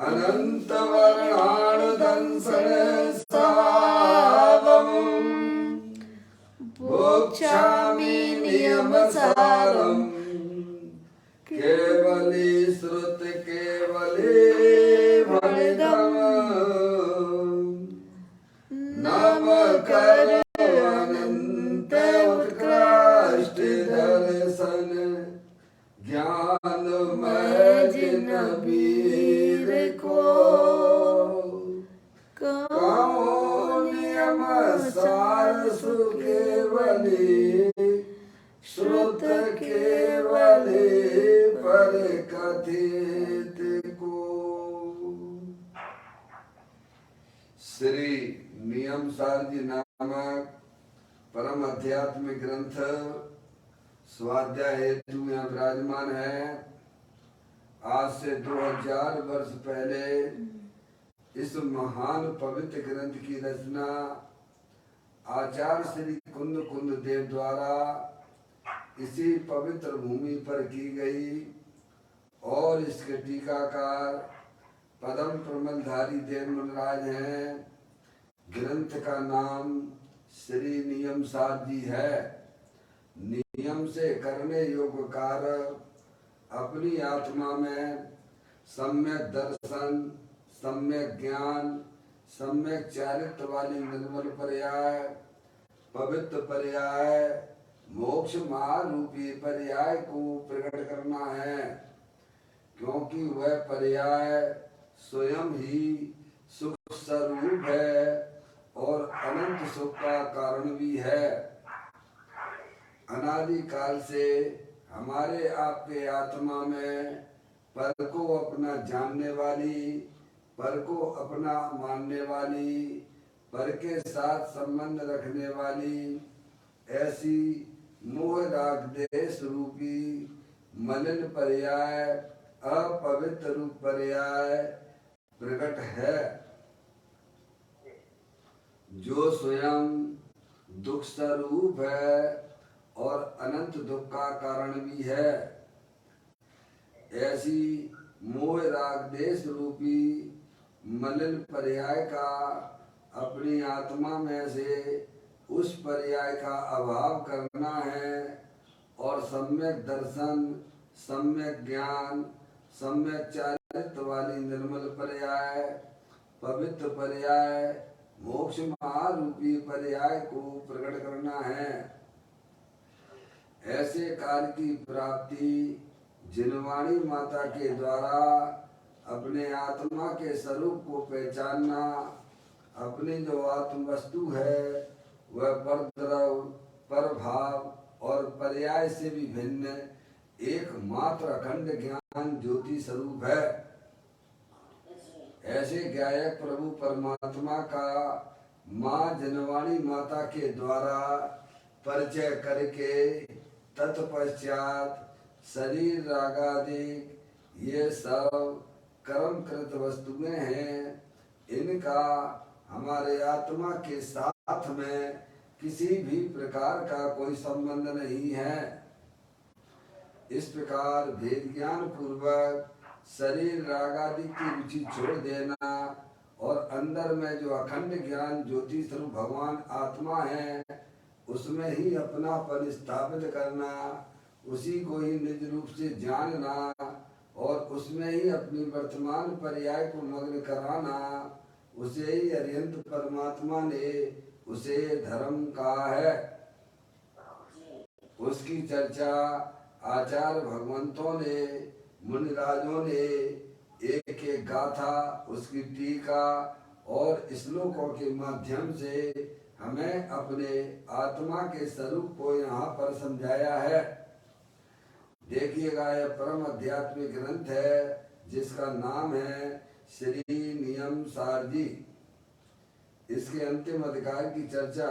अनंत वर्णानुदंसन सावम् भोक्ष्यामि नियमसारम् केवली श्रुत केवली भणितम् नमकर अनंत उत्कृष्ट दर्शन ज्ञानमय जिन वीर को कहो नियम सार सुकेवली श्रुत केवली पर कथित को। श्री नियम सार जी नामक परम आध्यात्मिक ग्रंथ स्वाध्याय हेतु यहाँ विराजमान है। आज से 2000 वर्ष पहले इस महान पवित्र ग्रंथ की रचना आचार्य श्री कुंद कुंद देव द्वारा इसी पवित्र भूमि पर की गई और इसके टीकाकार पद्म प्रमलधारी देव मुनराज हैं। ग्रंथ का नाम श्री नियम सार जी है। नियम से करने योग्य कार्य अपनी आत्मा में सम्यक दर्शन, सम्यक ज्ञान, सम्यक चारित्र वाली निर्मल पर्याय, पवित्र पर्याय, मोक्ष महारूपी पर्याय को प्रकट करना है, क्योंकि वह पर्याय स्वयं ही सुख स्वरूप है और अनंत सुख का कारण भी है। अनादि काल से हमारे आपके आत्मा में पर को अपना जानने वाली, पर को अपना मानने वाली, पर के साथ संबंध रखने वाली ऐसी मोह राग देश रूपी मलिन पर्याय, अपवित्र रूप पर्याय प्रकट है, जो स्वयं दुख स्वरूप है और अनंत दुख का कारण भी है। ऐसी मोह राग देश रूपी मलिन पर्याय का अपनी आत्मा में से उस पर्याय का अभाव करना है और सम्यक दर्शन, सम्यक ज्ञान, सम्यक चारित्र वाली निर्मल पर्याय, पवित्र पर्याय, मोक्ष महारूपी पर्याय को प्रकट करना है। ऐसे कार्य की प्राप्ति जिनवाणी माता के द्वारा अपने आत्मा के स्वरूप को पहचानना, अपनी जो आत्म वस्तु है वह परद्रव, परभाव और पर्याय से भी भिन्न एकमात्र अखंड ज्ञान ज्योति स्वरूप है। ऐसे गायक प्रभु परमात्मा का माँ जनवाणी माता के द्वारा परिचय करके तत्पश्चात शरीर रागादि ये सब कर्मकृत वस्तुएं हैं, इनका हमारे आत्मा के साथ में किसी भी प्रकार का कोई संबंध नहीं है। इस प्रकार भेद ज्ञान पूर्वक शरीर रागादि की रुचि छोड़ देना और अंदर में जो अखंड ज्ञान ज्योति स्वरूप भगवान आत्मा है उसमें ही अपनापन स्थापित करना, उसी को ही निज रूप से जानना और उसमें ही अपनी वर्तमान पर्याय को मग्न कराना, उसे ही अरिहंत परमात्मा ने उसे धर्म कहा है। उसकी चर्चा आचार्य भगवंतों ने, मुनिराजों ने एक एक गाथा, उसकी टीका और श्लोकों के माध्यम से हमें अपने आत्मा के स्वरूप को यहाँ पर समझाया है। देखिएगा, यह परम आध्यात्मिक ग्रंथ है जिसका नाम है श्री नियम सार जी। इसके अंतिम अधिकार की चर्चा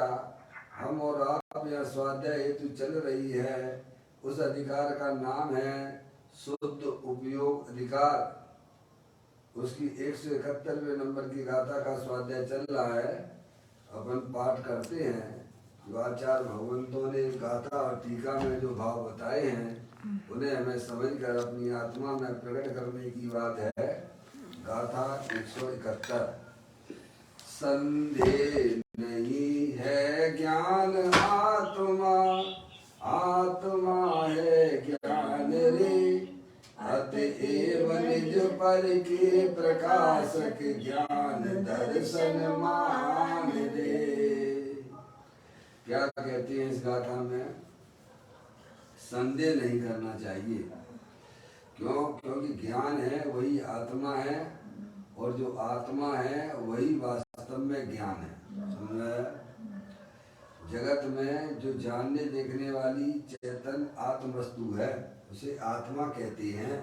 हम और आप यहाँ स्वाध्याय हेतु चल रही है। उस अधिकार का नाम है शुद्ध उपयोग अधिकार। उसकी 171वें नंबर की गाथा का स्वाध्याय चल रहा है, अपन पाठ करते हैं। जो आचार्य भगवंतों ने गाथा और टीका में जो भाव बताए हैं उन्हें हमें समझकर अपनी आत्मा में प्रकट करने की बात है। गाथा 171। संदेह नहीं है ज्ञान आत्मा, आत्मा है ज्ञान रे, अतएव निज पर के प्रकाशक ज्ञान दर्शन मान रे। क्या कहते हैं इस गाथा में? संदेह नहीं करना चाहिए। क्यों? क्योंकि ज्ञान है वही आत्मा है, और जो आत्मा है वही वास्तव में ज्ञान है। जगत में जो जानने देखने वाली चेतन आत्म वस्तु है उसे आत्मा कहते हैं।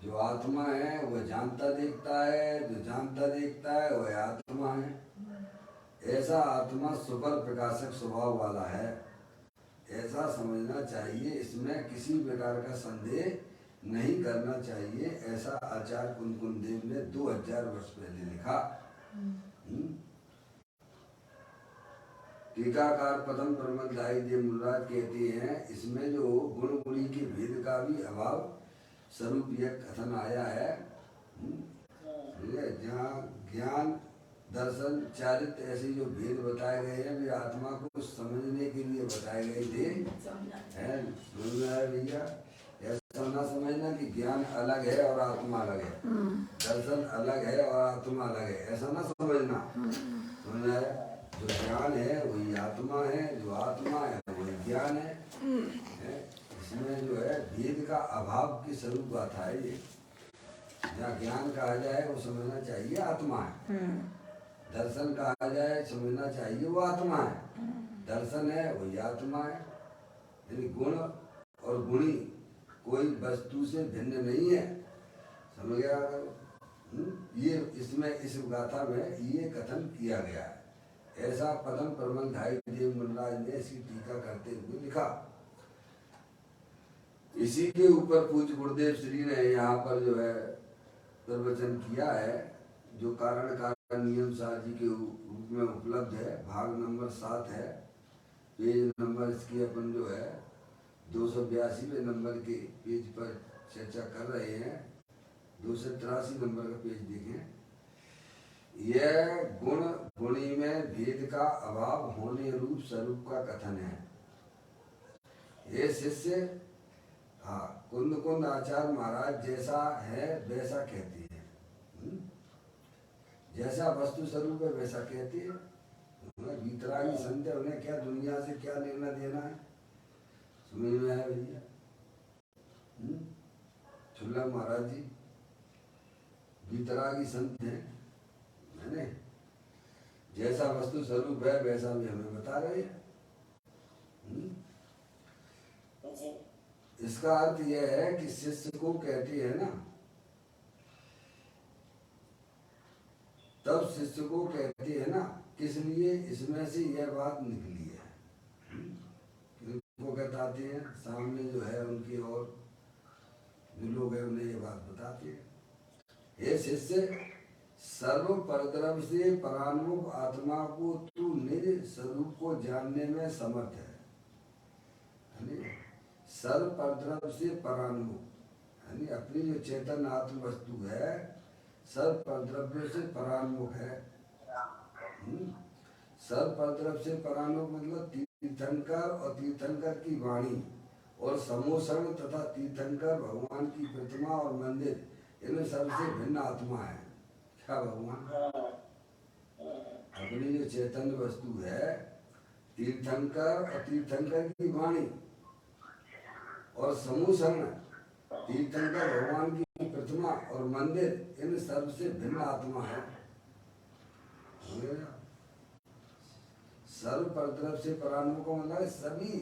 जो आत्मा है वह जानता देखता है, जो जानता देखता है वह आत्मा है। ऐसा आत्मा सुपर प्रकाशक स्वभाव वाला है, ऐसा समझना चाहिए। इसमें किसी प्रकार का संदेह नहीं करना चाहिए। ऐसा आचार्य कुंकुम देव ने 2000 वर्ष पहले लिखा। टीकाकार पदम प्रमदाई देव मुराद कहते हैं इसमें जो गुण गुणी के भेद का भी अभाव स्वरूप यह कथन आया है। जहाँ ज्ञान दर्शन चारित्र ऐसे जो भेद बताए गए हैं वे आत्मा को समझने के लिए बताए गए थे। समझ में आया भैया? ऐसा ना समझना कि ज्ञान अलग है और आत्मा अलग है, दर्शन अलग है और आत्मा अलग है, ऐसा ना समझना। समझ में आया? जो ज्ञान है वही आत्मा है, जो आत्मा है वही ज्ञान है। इसमें जो है भेद का अभाव की स्वरूप बात है। ये जहाँ ज्ञान कहा जाए वो समझना चाहिए आत्मा है, दर्शन कहा जाए समझना चाहिए वो आत्मा है, दर्शन है वही आत्मा है। यानी गुण और गुणी कोई वस्तु से भिन्न नहीं है। समझ गया? ये इसमें इस गाथा में ये कथन किया गया है। ऐसा पदम प्रबंधाई देव मुनराज ने इसकी टीका करते हुए लिखा। इसी के ऊपर पूज्य गुरुदेव श्री ने यहाँ पर जो है प्रवचन किया है, जो कारण कारण नियम सार जी के रूप में उपलब्ध है। भाग नंबर 7 है, पेज नंबर इसकी अपन जो है 282वें नंबर के पेज पर चर्चा कर रहे हैं। 283 नंबर का पेज देखें। यह गुण गुणी में भेद का अभाव होने रूप स्वरूप का कथन है। ये शिष्य कुंद कुंद आचार्य महाराज जैसा है वैसा कहती है। जैसा वस्तु स्वरूप है वैसा कहती है। वीतरागी संत है, उन्हें क्या दुनिया से क्या लेना देना है? समझ में आया भैया? छुल्ला महाराज जी वीतरागी संत हैं, मैंने जैसा वस्तु स्वरूप है वैसा भी हमें बता रहे हैं। इसका अर्थ यह है कि शिष्य को कहते हैं ना, तब शिष्य को कहते हैं ना, किस लिए? इसमें से यह बात निकली है। वो बताते हैं सामने जो है उनकी और जो लोग हैं उन्हें ये बात बताते हैं। हे शिष्य, सर्व परद्रव्य से परान्मुख आत्मा को तू निज स्वरूप को जानने में समर्थ है। सर्व परद्रव्य से परान्मुख यानी अपनी जो चेतन आत्म वस्तु है सर्व परद्रव्य से परान्मुख है। सर्व परद्रव्य से परान्मुख मतलब तीर्थंकर और तीर्थंकर की वाणी और समोषण तथा तीर्थंकर भगवान की प्रतिमा और मंदिर, इनमें सबसे भिन्न आत्मा है। क्या भगवान? अपनी जो चेतन वस्तु है तीर्थंकर और तीर्थंकर की वाणी और समूषण तीर्थंकर भगवान की प्रतिमा और मंदिर, इन सबसे भिन्न आत्मा है। सर्व परद्रव्य से परान्मुख मतलब सभी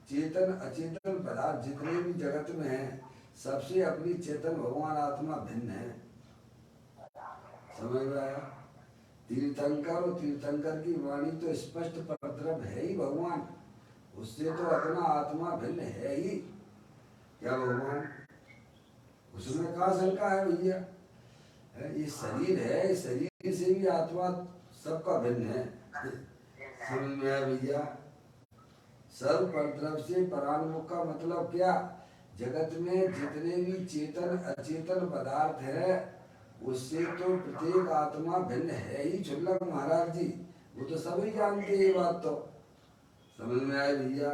चेतन अचेतन पदार्थ जितने भी जगत में है सबसे अपनी चेतन भगवान आत्मा भिन्न है। समझ में आया? तीर्थंकर और तीर्थंकर की वाणी तो स्पष्ट परद्रव्य है ही भगवान, उससे तो अपना आत्मा भिन्न है ही। क्या भगवान? उसमें कहाँ शंका है भैया? ये शरीर है, इस शरीर से भी आत्मा सबका भिन्न है। समझ में आया भैया? सर्व परद्रव्य से परान्मुख का मतलब क्या? जगत में जितने भी चेतन अचेतन पदार्थ है उससे तो प्रत्येक आत्मा भिन्न है ही क्षुल्लक महाराज जी। वो तो सभी जानते हैं ये बात, तो समझ में आए भैया।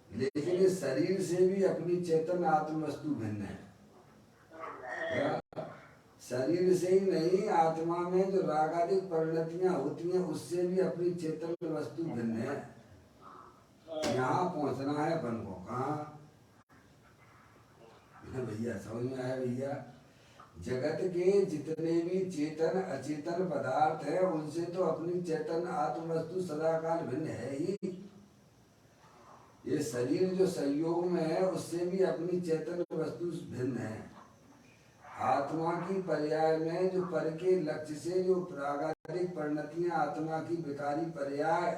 लेकिन इस शरीर से भी अपनी चेतन आत्म वस्तु भिन्न है। क्या शरीर से ही नहीं, आत्मा में जो रागादिक परिणतियां होती हैं उससे भी अपनी चेतन वस्तु भिन्न है। यहाँ पहुंचना है अपन को। कहाँ भैया, समझ में आया भैया। जगत के जितने भी चेतन अचेतन पदार्थ है उनसे तो अपनी चेतन आत्म वस्तु सदाकाल भिन्न है ही। ये शरीर जो संयोग में है उससे भी अपनी चेतन वस्तु भिन्न है। आत्मा की पर्याय में जो पर के लक्ष्य से जो प्रागादिक परिणतियां आत्मा की विकारी पर्याय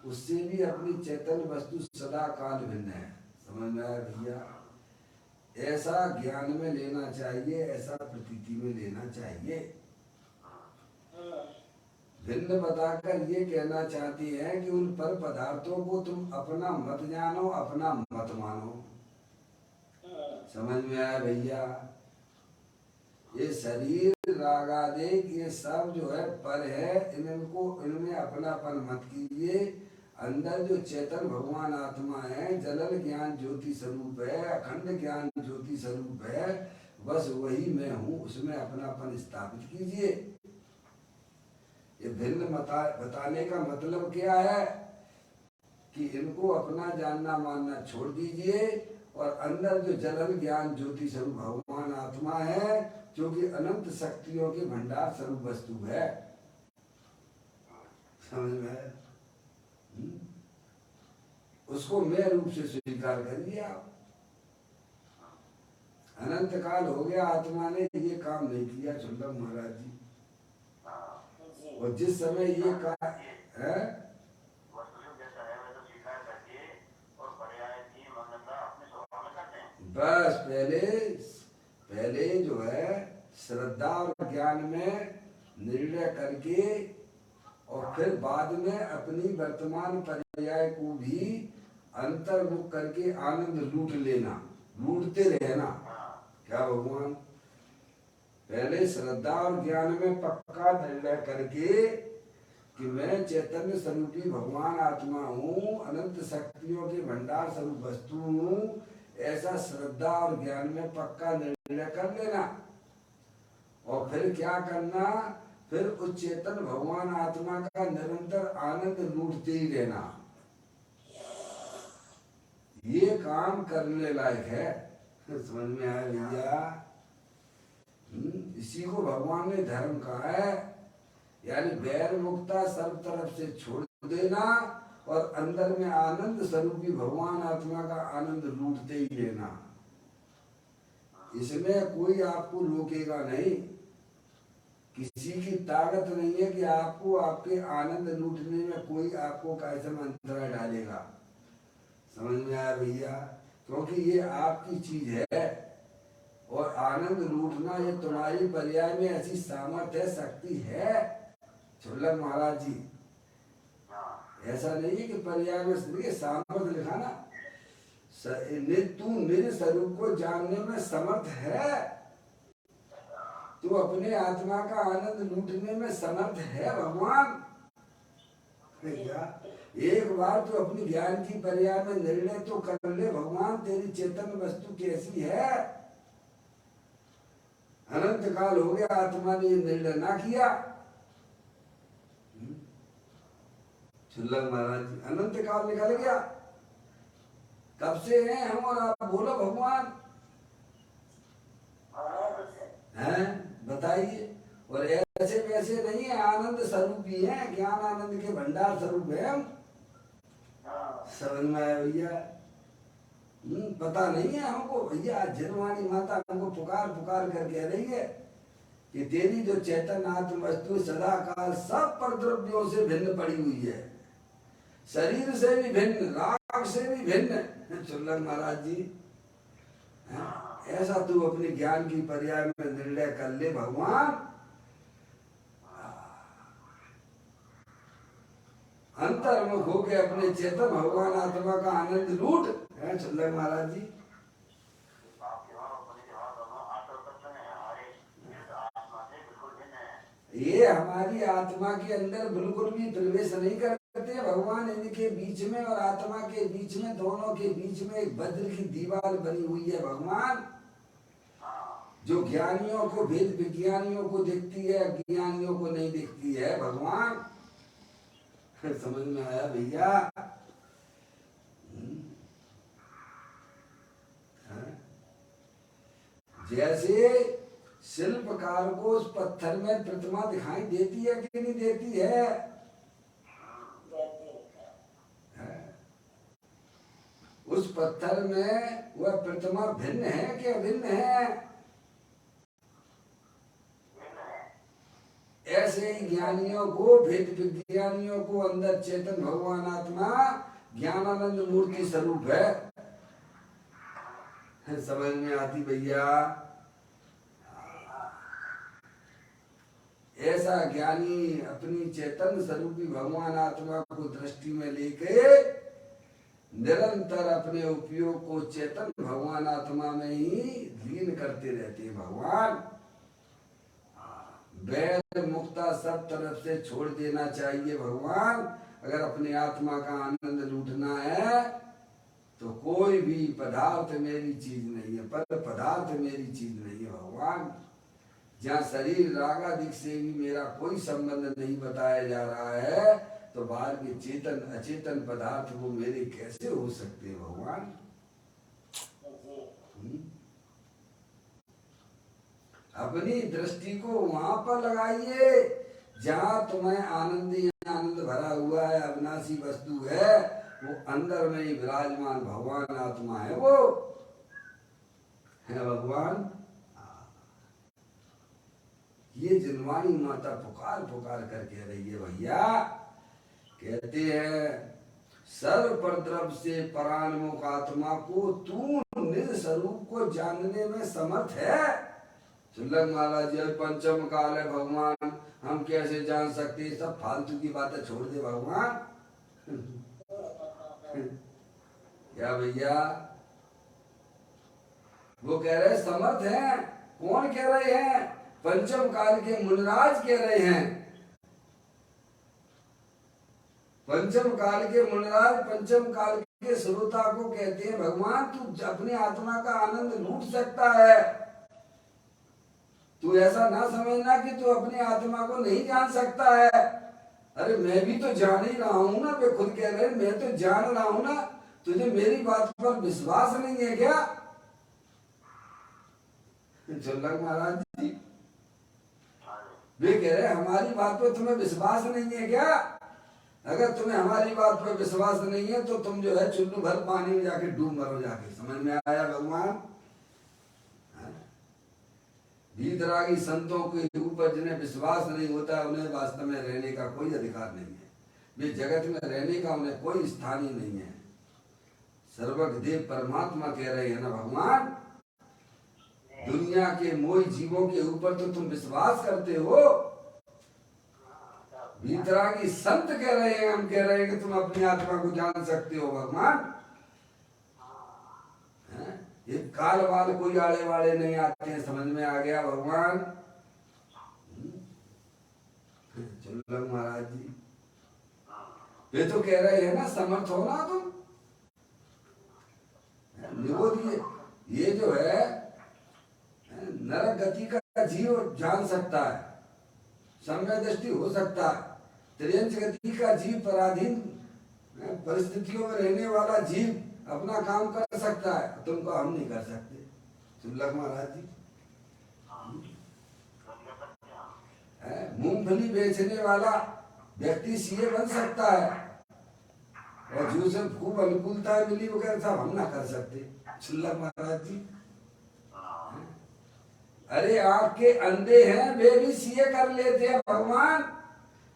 उससे भी अपनी चेतन वस्तु सदा काल भिन्न है। समझ में आया भैया। ऐसा ज्ञान में लेना चाहिए, ऐसा प्रतीति में लेना चाहिए। भिन्न बताकर ये कहना चाहती है कि उन पर पदार्थों को तुम अपना मत जानो, अपना मत मानो। समझ में आया भैया। ये शरीर रागादिक ये सब जो है पर है, इनको इनमें अपनापन मत कीजिए। अंदर जो चेतन भगवान आत्मा है, जलल ज्ञान ज्योति स्वरूप है, अखंड ज्ञान ज्योति स्वरूप है, बस वही मैं हूँ, उसमें अपनापन स्थापित कीजिए। ये भिन्न बताने का मतलब क्या है कि इनको अपना जानना मानना छोड़ दीजिए और अंदर जो जलल ज्ञान ज्योति स्वरूप भगवान आत्मा है जो कि अनंत शक्तियों के भंडार स्वरूप वस्तु है। समझ में है? उसको मैं रूप से स्वीकार करिए आप। अनंत काल हो गया आत्मा ने ये काम नहीं किया क्षुल्लक महाराज जी। और जिस समय ये काम है बस पहले जो है श्रद्धा और ज्ञान में निर्णय करके और फिर बाद में अपनी वर्तमान पर्याय को भी अंतर्मुख करके आनंद लूट लेना, लूटते रहना। क्या भगवान पहले श्रद्धा और ज्ञान में पक्का निर्णय करके कि मैं चैतन्य स्वरूपी भगवान आत्मा हूँ, अनंत शक्तियों के भंडार स्वरूप वस्तु हूँ, ऐसा श्रद्धा और ज्ञान में पक्का निर्णय कर लेना। और फिर क्या करना, फिर उस चेतन भगवान आत्मा का निरंतर आनंद लूटते ही रहना। ये काम करने लायक है। समझ में आया भैया। इसी को भगवान ने धर्म कहा है, यानी बैर मुक्ता सब तरफ से छोड़ देना और अंदर में आनंद स्वरूपी भगवान आत्मा का आनंद लूटते ही रहना। इसमें कोई आपको रोकेगा नहीं, किसी की ताकत नहीं है कि आपको आपके आनंद लूटने में कोई आपको कैसे मंत्रा डालेगा। समझ में आया भैया। क्योंकि ये आपकी चीज है और आनंद लूटना ये तुम्हारी पर्याय में ऐसी सामर्थ्य शक्ति है क्षुल्लक महाराज जी। ऐसा नहीं है कि पर्याय में सामर्थ्य लिखा ना, तू मेरे स्वरूप को जानने में समर्थ है, तू अपने आत्मा का आनंद लूटने में समर्थ है भगवान। एक बार तो अपनी ज्ञान की पर्याय में निर्णय तो कर ले, भगवान तेरी चेतन वस्तु कैसी है। अनंत काल हो गया आत्मा ने ये निर्णय ना किया। क्षुल्लक महाराज जी, अनंत काल निकल गया, कब से हैं हम और आप, बोलो भगवान हैं, बताइए। और ऐसे वैसे नहीं है, आनंद स्वरूपी है, ज्ञान आनंद के भंडार स्वरूप है हम। समझ में आया भैया। पता नहीं है हमको भैया। जनवाणी माता हमको पुकार पुकार कर कह रही है कि तेरी जो चैतन्य आत्म वस्तु सदा काल सब पर द्रव्यों से भिन्न पड़ी हुई है, शरीर से भी भिन्न, राग से भी भिन्न। क्षुल्लक महाराज जी, ऐसा तू अपने ज्ञान की पर्याय में निर्णय कर ले भगवान। अंतर्मुख होके अपने चेतन भगवान आत्मा का आनंद लूट। क्षुल्लक महाराज जी, ये हमारी आत्मा के अंदर बिल्कुल भी प्रवेश नहीं करते भगवान। इनके बीच में और आत्मा के बीच में, दोनों के बीच में एक वज्र की दीवार बनी हुई है भगवान, जो ज्ञानियों को, वेद विज्ञानियों को दिखती है, अज्ञानियों को नहीं दिखती है भगवान। समझ में आया भैया? जैसे शिल्पकार को उस पत्थर में प्रतिमा दिखाई देती है कि नहीं देती है? उस पत्थर में वह प्रतिमा भिन्न है कि अभिन्न है? ऐसे ही ज्ञानियों को, वेद विज्ञानियों को अंदर चेतन भगवान आत्मा ज्ञानानंद मूर्ति स्वरूप है। समझ में आती भैया? ऐसा ज्ञानी अपनी चेतन स्वरूपी भगवान आत्मा को दृष्टि में लेके निरंतर अपने उपयोग को चेतन भगवान आत्मा में ही लीन करते रहते हैं भगवान। वैर मुक्ता सब तरफ से छोड़ देना चाहिए भगवान। अगर अपनी आत्मा का आनंद लूटना है तो कोई भी पदार्थ मेरी चीज नहीं है, पर पदार्थ मेरी चीज नहीं है भगवान। जहाँ शरीर रागादिक से भी मेरा कोई संबंध नहीं बताया जा रहा है, तो बाहर के चेतन अचेतन पदार्थ वो मेरे कैसे हो सकते हैं भगवान? अपनी दृष्टि को वहां पर लगाइए जहां तुम्हें आनंद ही आनंद भरा हुआ है, अविनाशी वस्तु है, वो अंदर में ही विराजमान भगवान आत्मा है, वो है भगवान। ये जिनवाणी माता पुकार पुकार कर कह रही है भैया। कहते हैं सर्व परद्रव से परान्मुख आत्मा को तू निज स्वरूप को जानने में समर्थ है। चुल्लक महाराज जी पंचम काल है भगवान, हम कैसे जान सकते? सब फालतू की बातें छोड़ दे भगवान। क्या भैया? वो कह रहे समर्थ हैं। कौन कह रहे हैं? पंचम काल के मुनिराज कह रहे हैं। पंचम काल के मुनिराज, पंचम काल के श्रोता को कहते हैं भगवान तू अपनी आत्मा का आनंद लूट सकता है। तू ऐसा ना समझना कि तू अपनी आत्मा को नहीं जान सकता है। अरे मैं भी तो जान ही रहा हूं ना। वे खुद कह रहे हैं मैं तो जान रहा हूं ना। तुझे मेरी बात पर विश्वास नहीं है क्या? चुल्लक महाराज जी वे कह रहे हमारी बात पर तुम्हें विश्वास नहीं है क्या? अगर तुम्हें हमारी बात पर विश्वास नहीं है तो तुम जो है चुल्लू भर पानी में जाके डूब मरो जाके। समझ में आया भगवान? वीतरागी संतों के ऊपर जिन्हें विश्वास नहीं होता उन्हें वास्तव में रहने का कोई अधिकार नहीं है। वे जगत में रहने का उन्हें कोई स्थान ही नहीं है। सर्वज्ञ देव परमात्मा कह रहे हैं ना भगवान, दुनिया के मोह जीवों के ऊपर तो तुम विश्वास करते हो। वीतरागी संत कह रहे हैं, हम कह रहे हैं कि तुम अपनी आत्मा को जान सकते हो भगवान। ये काल वाल कोई आड़े वाले नहीं आते हैं। समझ में आ गया भगवान? चुल्लक महाराज जी वे तो कह रहे हैं ना समर्थ हो ना तुम। ये जो है नरक गति का जीव जान सकता है, सम्य दृष्टि हो सकता है। त्रियंच गति का जीव, पराधीन परिस्थितियों में रहने वाला जीव अपना काम कर सकता है, तुमको हम नहीं कर सकते। चुल्लक महाराज जी मूंगफली बेचने वाला व्यक्ति सीए बन सकता है और जिसे खूब अनुकूलता मिली वगैरह सब हम ना कर सकते। चुल्लक महाराज जी अरे आपके अंधे हैं वे भी सीए कर लेते हैं भगवान।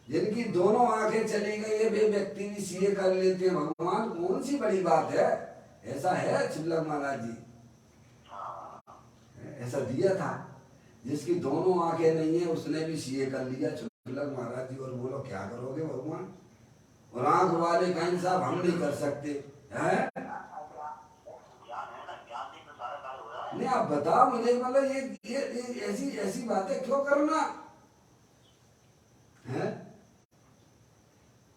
जिनकी दोनों आंखें चली गई है वे व्यक्ति भी सीए कर लेते हैं भगवान। कौन सी बड़ी बात है? ऐसा है चुल्लक महाराज जी, ऐसा दिया था। जिसकी दोनों आंखें नहीं है उसने भी सीए कर लिया चुल्लक महाराज जी। और बोलो क्या करोगे भगवान? और आंख वाले कहीं साहब हम नहीं कर सकते हैं? नहीं आप बताओ मुझे, मतलब ये ऐसी बातें क्यों करना? है?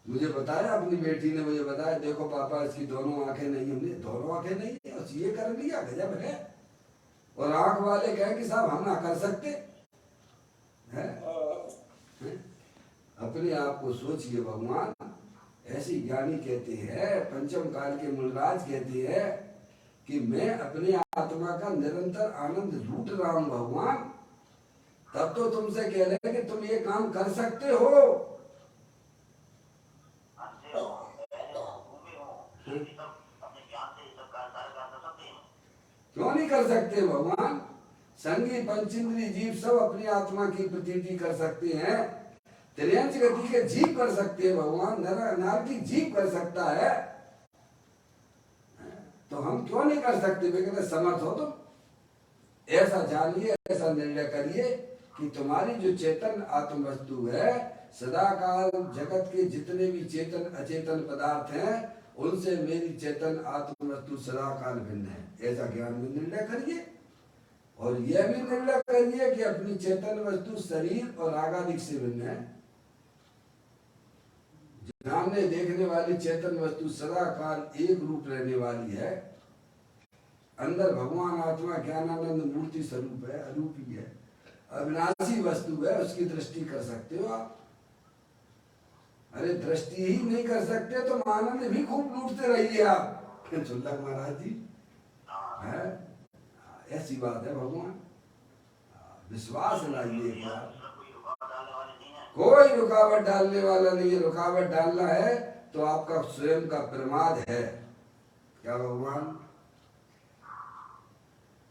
मुझे बताया, अपनी बेटी ने मुझे बताया, देखो पापा इसकी दोनों आंखें नहीं, हमने दोनों आंखें नहीं है और ये कर लिया, गजब है। और आंख वाले कहे कि साहब हम ना कर सकते हैं। अपने आप को सोचिए भगवान। ऐसी ज्ञानी कहते हैं, पंचम काल के मूलराज कहते हैं कि मैं अपने आत्मा का निरंतर आनंद लूट रहा हूं भगवान। तब तो तुमसे कह रहे कि तुम ये काम कर सकते हो। क्यों नहीं कर सकते भगवान? संगी पंचेंद्री जीव सब अपनी आत्मा की प्रतीति कर सकते हैं। त्रियंच गति के जीव कर सकते हैं भगवान। नर की जीव कर सकता है, तो हम क्यों नहीं कर सकते? वे कहते समर्थ हो तुम। ऐसा जानिए, ऐसा निर्णय करिए कि तुम्हारी जो चेतन आत्म वस्तु है, सदाकाल जगत के जितने भी चेतन अचेतन पदार्थ हैं, उनसे मेरी चेतन आत्म वस्तु सदाकाल भिन्न है। ऐसा ज्ञान में निर्णय करिए। और यह भी निर्णय करिए कि अपनी चेतन वस्तु शरीर और रागादिक से भिन्न है। सामने देखने वाली चेतन वस्तु सदा काल एक रूप रहने वाली है। अंदर भगवान आत्मा ज्ञानानंद मूर्ति स्वरूप है, अरूपी है, अविनाशी वस्तु है। उसकी दृष्टि कर सकते हो आप। अरे दृष्टि ही नहीं कर सकते तो आनंद भी खूब लूटते रहिए आप। चुल्लक महाराज जी है, ऐसी बात है भगवान। विश्वास लाइए। कोई रुकावट डालने वाला नहीं है। रुकावट डालना है तो आपका स्वयं का प्रमाद है। क्या भगवान?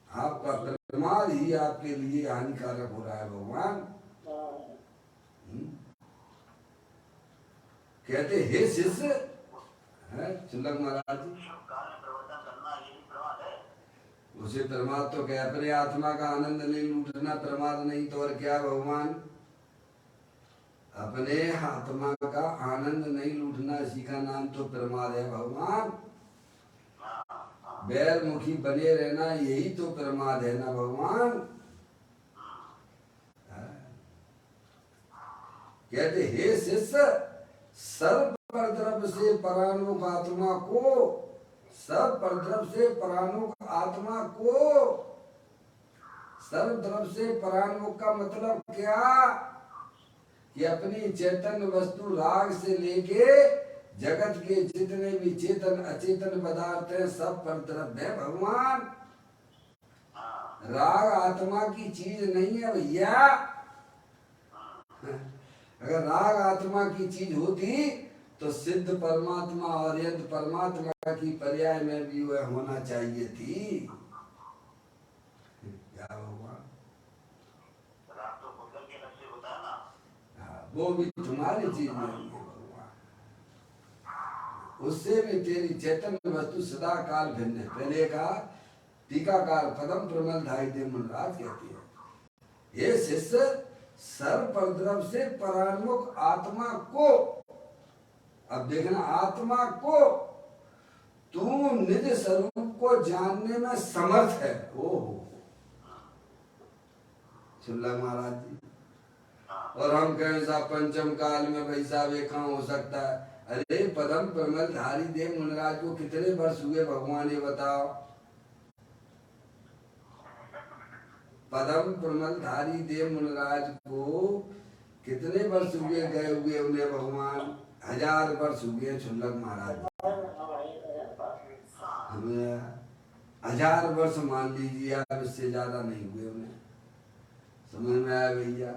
आपका प्रमाद ही आपके लिए हानिकारक हो रहा है भगवान। कहते हे शिष्य है चुल्लक महाराज जी, उसे प्रमाद तो क्या? अपने आत्मा का आनंद नहीं लूटना प्रमाद नहीं तो और क्या भगवान? अपने आत्मा का आनंद नहीं लूटना, इसी का नाम तो प्रमाद है भगवान। बैरमुखी बने रहना यही तो प्रमाद है ना भगवान। कहते हे शिष्य, सर्व परद्रव्य से परानुक आत्मा को, सब परद्रव्य से परानुक आत्मा को, सर्वद्रव्य से परानुक का मतलब क्या? कि अपनी चेतन वस्तु राग से लेके जगत के जितने भी चेतन अचेतन पदार्थ हैं सब परद्रव्य है भगवान। राग आत्मा की चीज नहीं है भैया। अगर राग आत्मा की चीज होती तो सिद्ध परमात्मा और यद परमात्मा की पर्याय में भी वह होना चाहिए थी। क्या भगवान? वो भी तुम्हारी चीज नहीं है भगवान। उससे भी तेरी चेतन वस्तु सदा काल भिन्न है। पहले का टीकाकार पदम प्रमल धाई देवमनराज कहती है, ये शिष्य सर्व परद्रव्य से परान्मुख आत्मा को, अब देखना आत्मा को तू निज स्वरूप को जानने में समर्थ है। ओहो चुल्लक महाराज जी। और हम कहें साहब पंचम काल में भाई साहब ये कहाँ हो सकता है? अरे पदम प्रमल धारी देव मुनराज को कितने वर्ष हुए भगवान ये बताओ? पदम प्रमल धारी देव मुनराज को कितने वर्ष हुए गए हुए उन्हें भगवान? 1000 वर्ष हुए चुल्लक महाराज। हमें 1000 वर्ष मान लीजिए आप, इससे ज्यादा नहीं हुए उन्हें। समझ में आया भैया?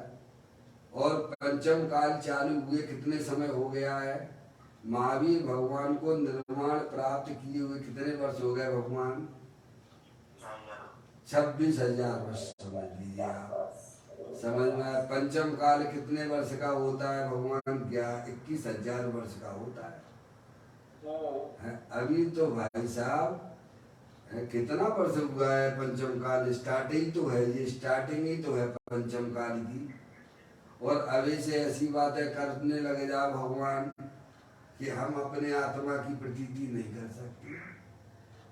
और पंचम काल चालू हुए कितने समय हो गया है? महावीर भगवान को निर्माण प्राप्त किए हुए कितने वर्ष हो गए भगवान? 26,000 वर्ष समझ लीजिए आप। समझ में आया? पंचम काल कितने वर्ष का होता है भगवान? क्या 21,000 वर्ष का होता है। अभी तो भाई साहब कितना वर्ष हुआ है पंचम काल? स्टार्टिंग तो है, ये स्टार्टिंग ही तो है पंचम काल की। और अभी से ऐसी बातें करने लगे जा भगवान कि हम अपने आत्मा की प्रतीति नहीं कर सकते,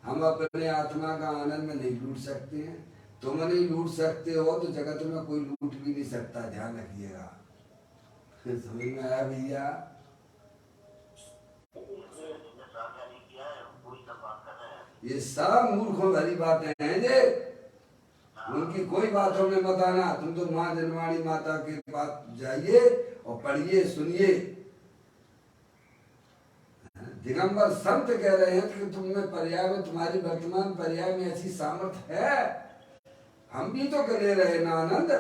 हम अपने आत्मा का आनंद नहीं लूट सकते हैं। तुम नहीं लूट सकते हो तो जगत में कोई लूट भी नहीं सकता, ध्यान रखिएगा। समझ में आया भैया? ये सब मूर्खों भरी बातें हैं जे, उनकी कोई बातों में मत आना। तुम तो माँ जनवाणी माता के पास जाइए और पढ़िए, सुनिए। दिगंबर संत कह रहे हैं कि तुम में पर्याय में, तुम्हारी वर्तमान पर्याय में ऐसी सामर्थ्य है। हम भी तो करे रहे ना आनंद।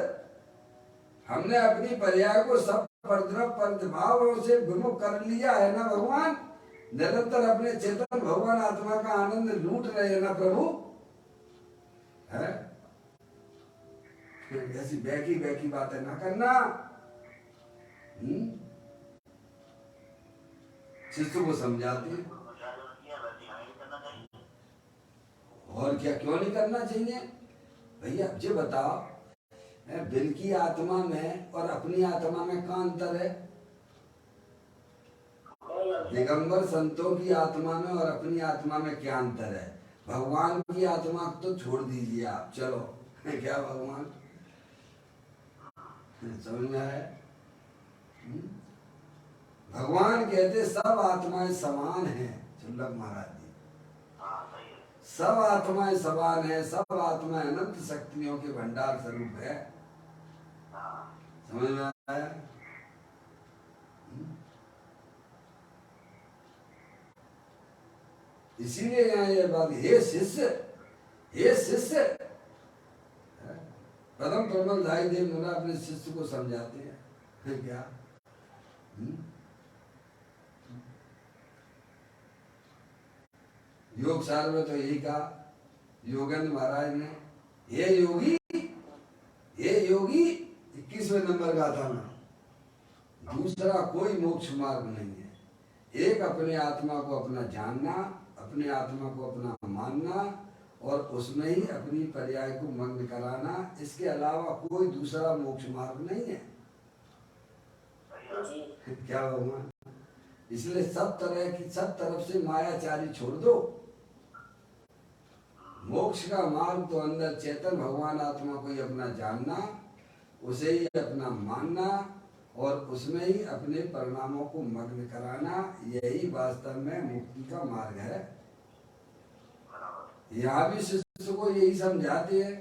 हमने अपनी पर्याय को सब प्रतिभावों से विमुख कर लिया है ना भगवान। निरंतर अपने चेतन भगवान आत्मा का आनंद लूट रहे हैं ना प्रभु। है ऐसी बैकी बैकी बातें ना करना। शिष्य को समझाते और क्या, क्यों नहीं करना चाहिए भैया? अब जो बताओ, बिल की आत्मा में और अपनी आत्मा में क्या अंतर है? दिगंबर संतों की आत्मा में और अपनी आत्मा में क्या अंतर है? भगवान की आत्मा तो छोड़ दीजिए आप, चलो क्या भगवान समझ में आया? भगवान कहते सब आत्माएं समान हैं। चुल्लक महाराज जी, सब आत्माएं समान है, सब आत्माएं अनंत शक्तियों के भंडार स्वरूप है। समझ में आया? इसीलिए यहाँ ये बात, हे शिष्य, हे शिष्य, पदम प्रबल धाई देव मुना अपने शिष्य को समझाते हैं क्या? योग सार में तो यही कहा योगेंद्र महाराज ने, हे योगी, हे योगी, 21वें नंबर का था ना, दूसरा कोई मोक्ष मार्ग नहीं है। एक अपने आत्मा को अपना जानना, अपने आत्मा को अपना मानना और उसमें ही अपनी पर्याय को मग्न कराना। इसके अलावा कोई दूसरा मोक्ष मार्ग नहीं है। क्या भगवान? इसलिए सब तरफ से मायाचारी छोड़ दो। मोक्ष का मार्ग तो अंदर चेतन भगवान आत्मा को ही अपना जानना, उसे ही अपना मानना और उसमें ही अपने परिणामों को मग्न कराना, यही वास्तव में मुक्ति का मार्ग है। यहाँ भी शिष्य को यही समझाते हैं।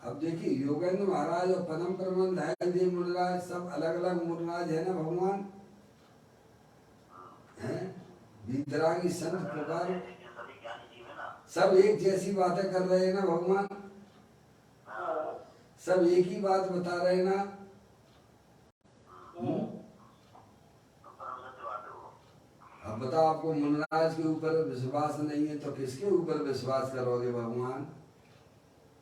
अब देखिए योगेंद्र महाराज और पदम प्रबल धाई देव मुनिराज सब अलग अलग मुनिराज है ना भगवान, हैं? वीतरागी संत प्रकार सब एक जैसी बातें कर रहे हैं ना भगवान, सब एक ही बात बता रहे हैं ना। अब बताओ, आपको मुनिराज के ऊपर विश्वास नहीं है तो किसके ऊपर विश्वास करोगे भगवान?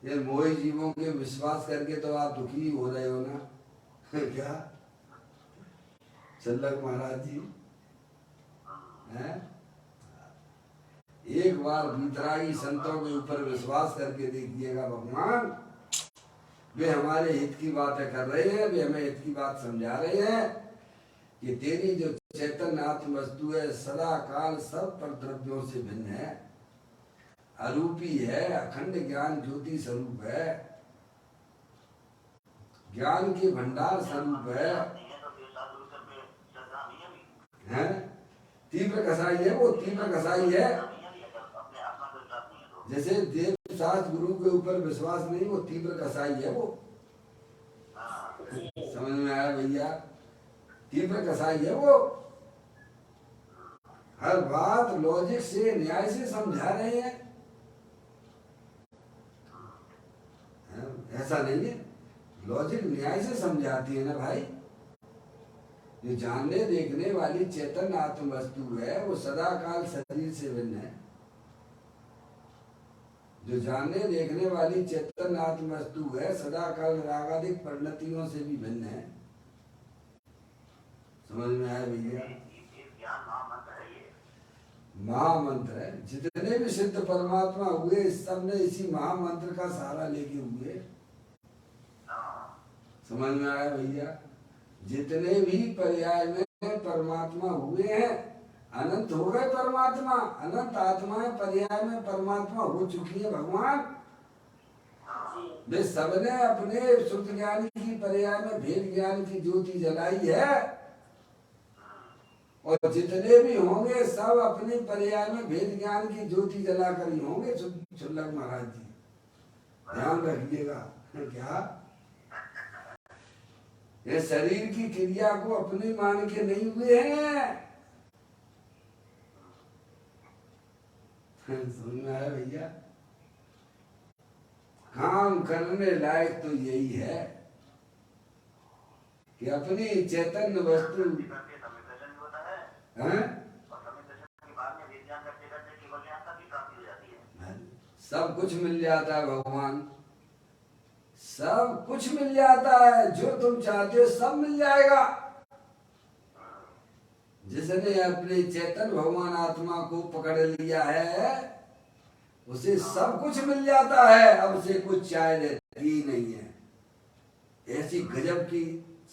ये मोही जीवों के विश्वास करके तो आप दुखी हो रहे हो ना क्या चल्लक महाराज जी? हैं? एक बार वीतरागी संतों के ऊपर विश्वास करके देखिएगा भगवान, वे हमारे हित की बातें कर रहे हैं, वे हमें हित की बात समझा रहे हैं कि तेरी जो चैतन्य आत्म वस्तु है सदा काल सब पर द्रव्यों से भिन्न है, अरूपी है, अखंड ज्ञान ज्योति स्वरूप है, ज्ञान के भंडार स्वरूप है? तीव्र कसाई है वो, तीव्र कसाई है। जैसे देव शास्त्र गुरु के ऊपर विश्वास नहीं, वो तीव्र कसाई है वो। समझ में आया भैया? तीव्र कसाई है वो, हर बात लॉजिक से न्याय से समझा रहे हैं। ऐसा नहीं है, लॉजिक न्याय से समझाती है ना भाई। जो जानने देखने वाली चेतन आत्म वस्तु है वो सदा काल शरीर से भिन्न है। जो जानने देखने वाली चेतन आत्म वस्तु है सदा काल रागादिक परिणतियों से भी भिन्न है। समझ में आया भैया? महामंत्र है। जितने भी सिद्ध परमात्मा हुए सब ने इसी महामंत्र का सहारा लेके हुए। समझ में आया भैया? जितने भी पर्याय में परमात्मा हुए हैं, अनंत हो गए परमात्मा, अनंत आत्माएं पर्याय में परमात्मा हो चुकी है भगवान। वे सबने अपने शुद्ध ज्ञान की पर्याय में भेद ज्ञान की ज्योति जलाई है, और जितने भी होंगे सब अपने पर्याय में भेद ज्ञान की ज्योति जलाकर ही होंगे। शुल्लक महाराज जी ध्यान रखिएगा। क्या ये शरीर की क्रिया को अपने मान के नहीं हुए हैं। समझ में आया भैया? काम करने लायक तो यही है कि अपनी चैतन्य वस्तु सब कुछ मिल जाता है भगवान, सब कुछ मिल जाता है। जो तुम चाहते हो सब मिल जाएगा। जिसने अपने चेतन भगवान आत्मा को पकड़ लिया है उसे सब कुछ मिल जाता है। अब उसे कुछ चाहे रहती ही नहीं है। ऐसी गजब की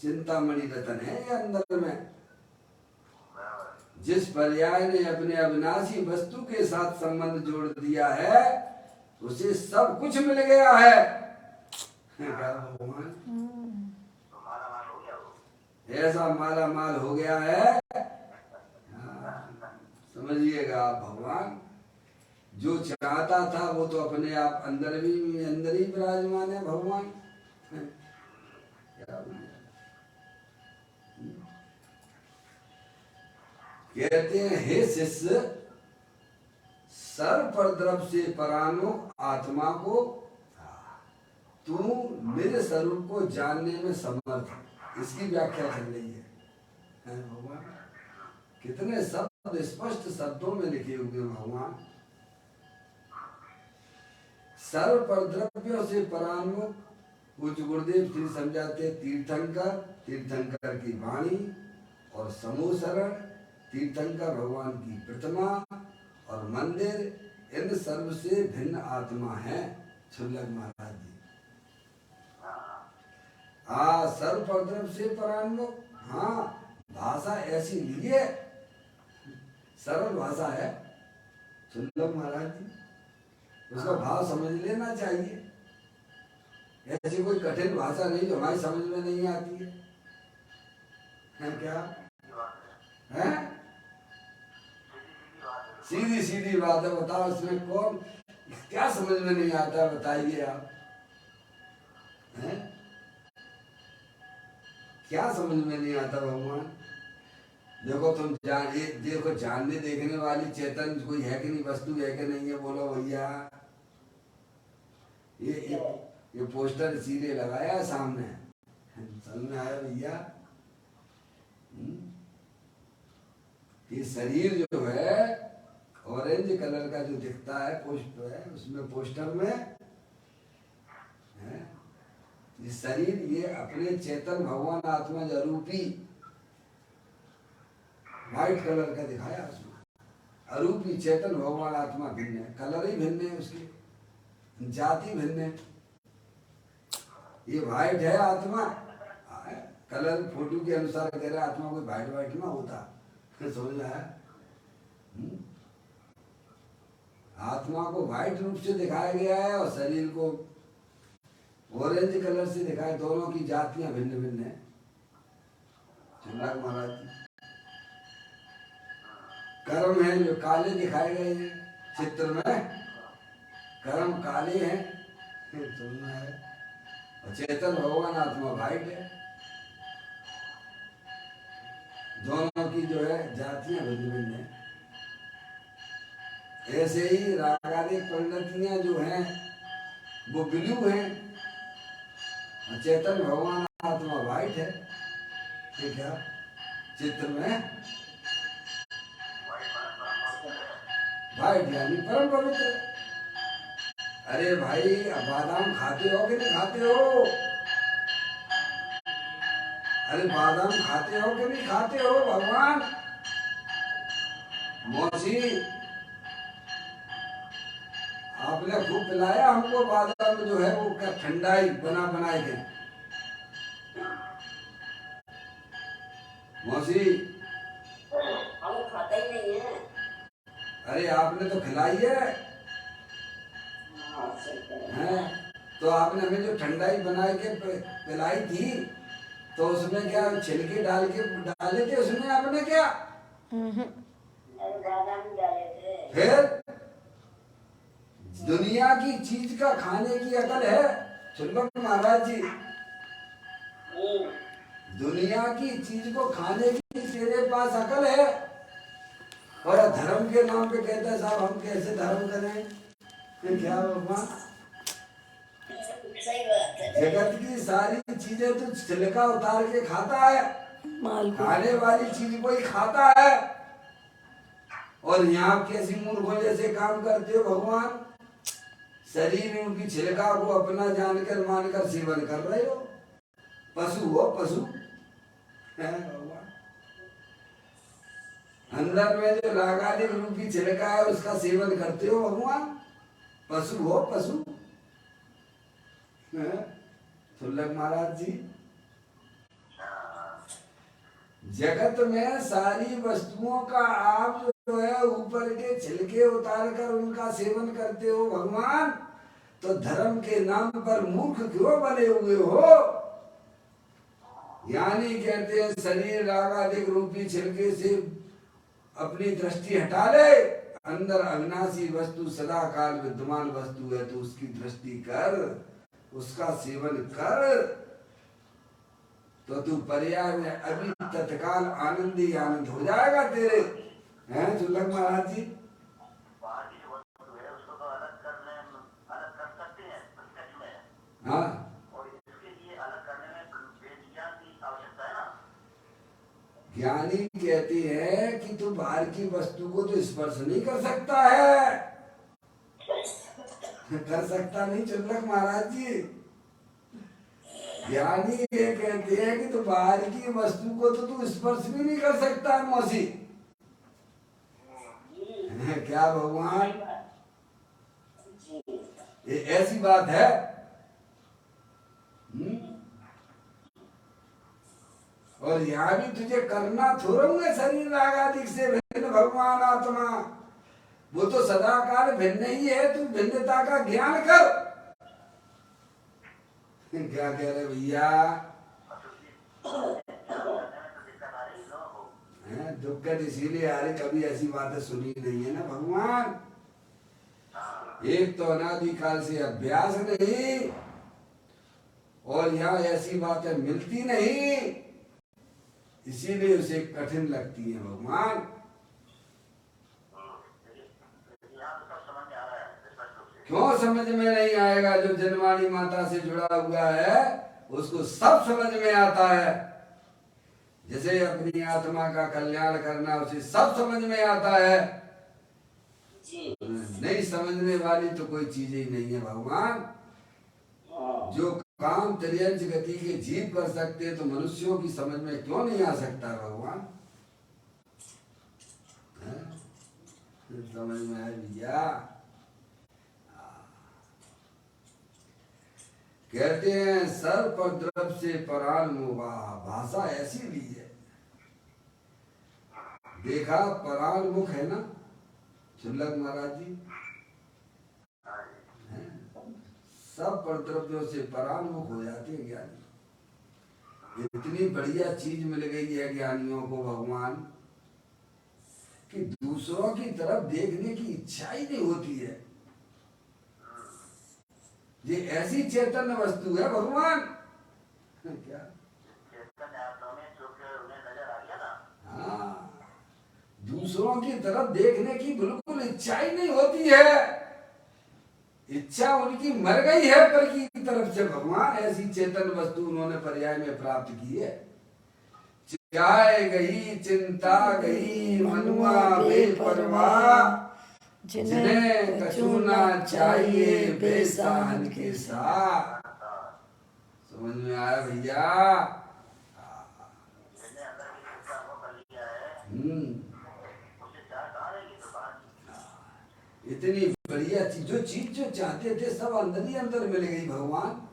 चिंतामणि रतन है ये अंदर में। जिस पर्याय ने अपने अविनाशी वस्तु के साथ संबंध जोड़ दिया है उसे सब कुछ मिल गया है। भगवान ऐसा माला माल हो गया है। समझिएगा आप, भगवान जो चाहता था वो तो अपने आप अंदर ही विराजमान है भगवान। कहते हैं हे शिष्य, सर्वप्रद्रव से परानुक आत्मा को तू मेरे स्वरूप को जानने में समर्थ है। इसकी व्याख्या चल रही है भगवान। कितने शब्द स्पष्ट शब्दों में लिखे हुए भगवान। सर्वप्रद्रव्यों से परानुक पूज्य गुरुदेव श्री समझाते तीर्थंकर की वाणी और समूह शरण, तीर्थंकर भगवान की प्रतिमा और मंदिर, इन सर्व से भिन्न आत्मा है शुल्लक महाराज जी। सर्वप्रद्रव से परानुक, हाँ भाषा ऐसी लिए सरल भाषा है शुल्लक महाराज जी, उसका भाव समझ लेना चाहिए। ऐसी कोई कठिन भाषा नहीं जो हमारी समझ में नहीं आती है क्या है? सीधी सीधी बात है। बताओ इसमें कौन क्या समझ में नहीं आता, बताइए आप हैं? क्या समझ में नहीं आता भगवान? देखो तुम देखो जानने देखने वाली चेतन कोई है कि नहीं, वस्तु है कि नहीं है, बोलो भैया। ये पोस्टर सीधे लगाया है सामने, समझ में आया भैया? ये शरीर जो है ऑरेंज कलर का जो दिखता है पोस्टर है, उसमें पोस्टर में है ये शरीर, ये अपने चेतन भगवान आत्मा रूपी व्हाइट कलर का दिखाया उसमें। अरूपी चेतन भगवान आत्मा भिन्न है, कलर ही भिन्न है, उसकी जाति भिन्न है। ये व्हाइट है आत्मा, कलर फोटो के अनुसार कह रहे आत्मा कोई व्हाइट ना होता। समझ में आया? आत्मा को व्हाइट रूप से दिखाया गया है और शरीर को ऑरेंज कलर से दिखाया। दोनों की जातियां भिन्न भिन्न है। शुल्लक महाराज जी, कर्म है जो काले दिखाए गए हैं चित्र में, कर्म काले हैं, सुनना है। और चेतन भगवान आत्मा व्हाइट है। दोनों की जो है जातियां भिन्न भिन्न है। ऐसे ही रागादिक परिणतियां जो हैं वो ब्लू हैं, चेतन भगवान आत्मा व्हाइट है। ठीक है, चित्र में व्हाइट यानी परम पवित्र। अरे भाई बादाम खाते हो कि नहीं खाते हो? अरे बादाम खाते हो कि नहीं खाते हो भगवान? मौसी आपने खूब पिलाया हमको बादाम जो है वो क्या ठंडाई बनाए थे। मौसी हम खाते ही नहीं है। अरे आपने तो खिलाई है, हैं? तो आपने हमें जो ठंडाई बना के पिलाई थी, तो उसमें क्या छिलके डाले थे उसमें आपने क्या? ज्यादा नहीं डाले थे। फिर दुनिया की चीज का खाने की अकल है चुंबक महाराज जी? दुनिया की चीज को खाने की तेरे पास अकल है? और धर्म के नाम पे कहता है साहब हम कैसे धर्म करें? फिर क्या भगवान? सही बात है। जगत की सारी चीजें तो छिलका उतार के खाता है, खाने वाली चीज को ही खाता है, और यहाँ कैसी मूर्खों जैसे काम करते हो भगवान? शरीर में उनकी छिलका को अपना जानकर मानकर सेवन कर रहे हो। पशु हो पशु है भगवान। अंदर में जो रागादिक रूपी छिलका है उसका सेवन करते हो भगवान। पशु हो पशु। सुल्लभ महाराज जी, जगत में सारी वस्तुओं का आप जो है ऊपर के छिलके उतार कर उनका सेवन करते हो भगवान, तो धर्म के नाम पर मूर्ख क्यों बने हुए हो? यानी कहते हैं शरीर रागादिक रूपी छिलके से अपनी दृष्टि हटा ले, अंदर अविनाशी वस्तु सदा काल विद्यमान वस्तु है, तो उसकी दृष्टि कर, उसका सेवन कर, तो तू पर्याय में अभी तत्काल आनंद ही आनंद हो जाएगा तेरे। हैं सुल्लभ महाराज जी? हाँ, और इसके लिए अलग करने में ज्ञान की आवश्यकता है ना। ज्ञानी कहती है कि तू बाहर की वस्तु को तो स्पर्श नहीं कर सकता है। कर सकता नहीं चुल्लक महाराज जी। ज्ञानी ये कहते हैं कि तू बाहर की वस्तु को तो तू स्पर्श भी नहीं कर सकता है मौसी। क्या भगवान, ये ऐसी बात है? और यहाँ भी तुझे करना थोड़ा शरीर रागादिक से भिन्न भगवान आत्मा, वो तो सदा काल भिन्न ही है, तू भिन्नता का ज्ञान कर। क्या कह रहे भैया? दिक्कत इसीलिए आ रही, कभी ऐसी बातें सुनी नहीं है ना भगवान। एक तो अनादिकाल से अभ्यास नहीं, और यहाँ ऐसी बातें मिलती नहीं, इसीलिए उसे कठिन लगती है भगवान। क्यों समझ में नहीं आएगा? जो जनवाणी माता से जुड़ा हुआ है उसको सब समझ में आता है। जैसे अपनी आत्मा का कल्याण करना उसे सब समझ में आता है। नहीं समझने वाली तो कोई चीज ही नहीं है भगवान। जो काम त्रियंच गति के जीव कर सकते हैं तो मनुष्यों की समझ में क्यों नहीं आ सकता भगवान? समझ में आए भैया? कहते हैं सर्प और द्रव से परान मुबा, भाषा ऐसी ली है। देखा परान मुख है ना चुल्लक महाराज जी? सब परद्रव्यों से परान्मुख हो जाते हैं ज्ञानी। इतनी बढ़िया चीज मिल गई है ज्ञानियों को भगवान कि दूसरों की तरफ देखने की इच्छा ही नहीं होती है। ये ऐसी चैतन्य वस्तु है भगवान। क्या हाँ, दूसरों की तरफ देखने की बिल्कुल इच्छा ही नहीं होती है। इच्छा उनकी मर गई है पर की तरफ से भगवान। ऐसी चेतन वस्तु उन्होंने पर्याय में प्राप्त की है। चाहे गई चिंता गई मनुआ बेपरवाह, जिन्हें कछूना चाहिए बेसाहन के साथ। समझ में आया भैया? इतनी बढ़िया चीज, जो चाहते थे सब अंदर ही अंदर मिल गई भगवान।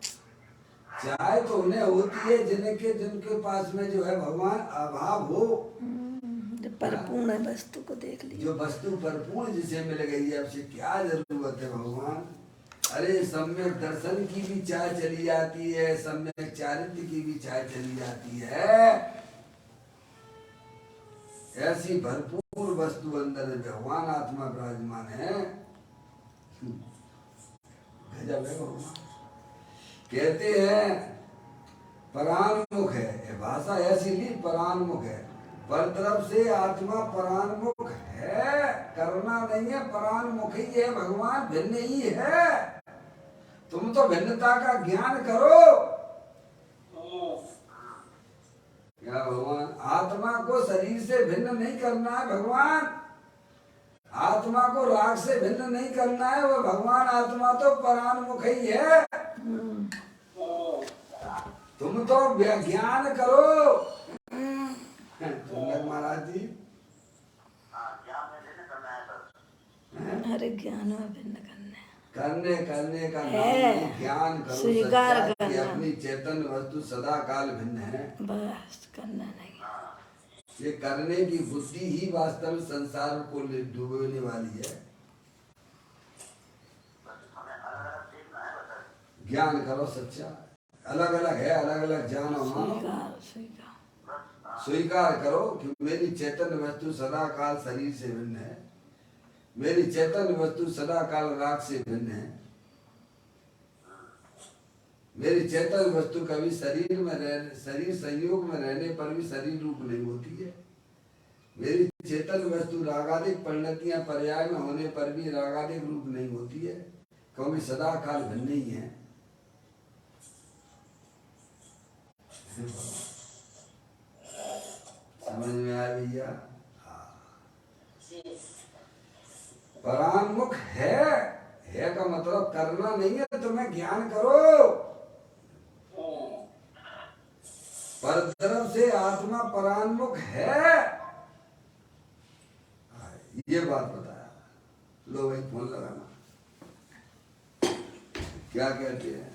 चाहे तो उन्हें होती है जिनके पास में जो है भगवान अभाव हो, जो परिपूर्ण है वस्तु को देख ली, जो वस्तु परिपूर्ण जिसे मिल गई है, अब से क्या जरूरत है भगवान? अरे सम्यक दर्शन की भी चाय चली जाती है, सम्यक चारित्र की भी चाय चली जाती है। ऐसी भरपूर वस्तु अंदर भगवान आत्मा विराजमान है। गजब है भगवान। कहते हैं परान्मुख है, ये भाषा ऐसी ली परान्मुख है, पर तरफ से आत्मा परान्मुख है, करना नहीं है, परान्मुख ही है भगवान, भिन्न ही है। तुम तो भिन्नता का ज्ञान करो। क्या भगवान आत्मा को शरीर से भिन्न नहीं करना है, भगवान आत्मा को राग से भिन्न नहीं करना है, वो भगवान आत्मा तो परान्मुख ही है। तुम तो ज्ञान करो। महाराज जी अरे ज्ञान में भिन्न करने का है, नाम ज्ञान करो, स्वीकार सच्चाई कि करना। अपनी चेतन वस्तु सदा काल भिन्न है। बस करना नहीं। ये करने की बुद्धि ही वास्तव में संसार को डूबने वाली है। ज्ञान करो सच्चा, अलग अलग है, अलग अलग जानो मानो, स्वीकार करो कि मेरी चेतन वस्तु सदा काल शरीर से भिन्न है, मेरी चेतन वस्तु सदा काल राग से भिन्न है, मेरी चेतन वस्तु कभी शरीर संयोग में रहने पर भी शरीर रूप नहीं होती है, मेरी चेतन वस्तु रागादिक परिणतियां पर्याय में होने पर भी रागादिक रूप नहीं होती है, क्योंकि सदा काल भिन्न ही है। समझ में आया भैया? परान्मुख है का मतलब करना नहीं है, तुम्हें ज्ञान करो। पर तरफ से आत्मा परान्मुख है, ये बात बताया। लो भाई फोन लगाना, क्या कहते हैं?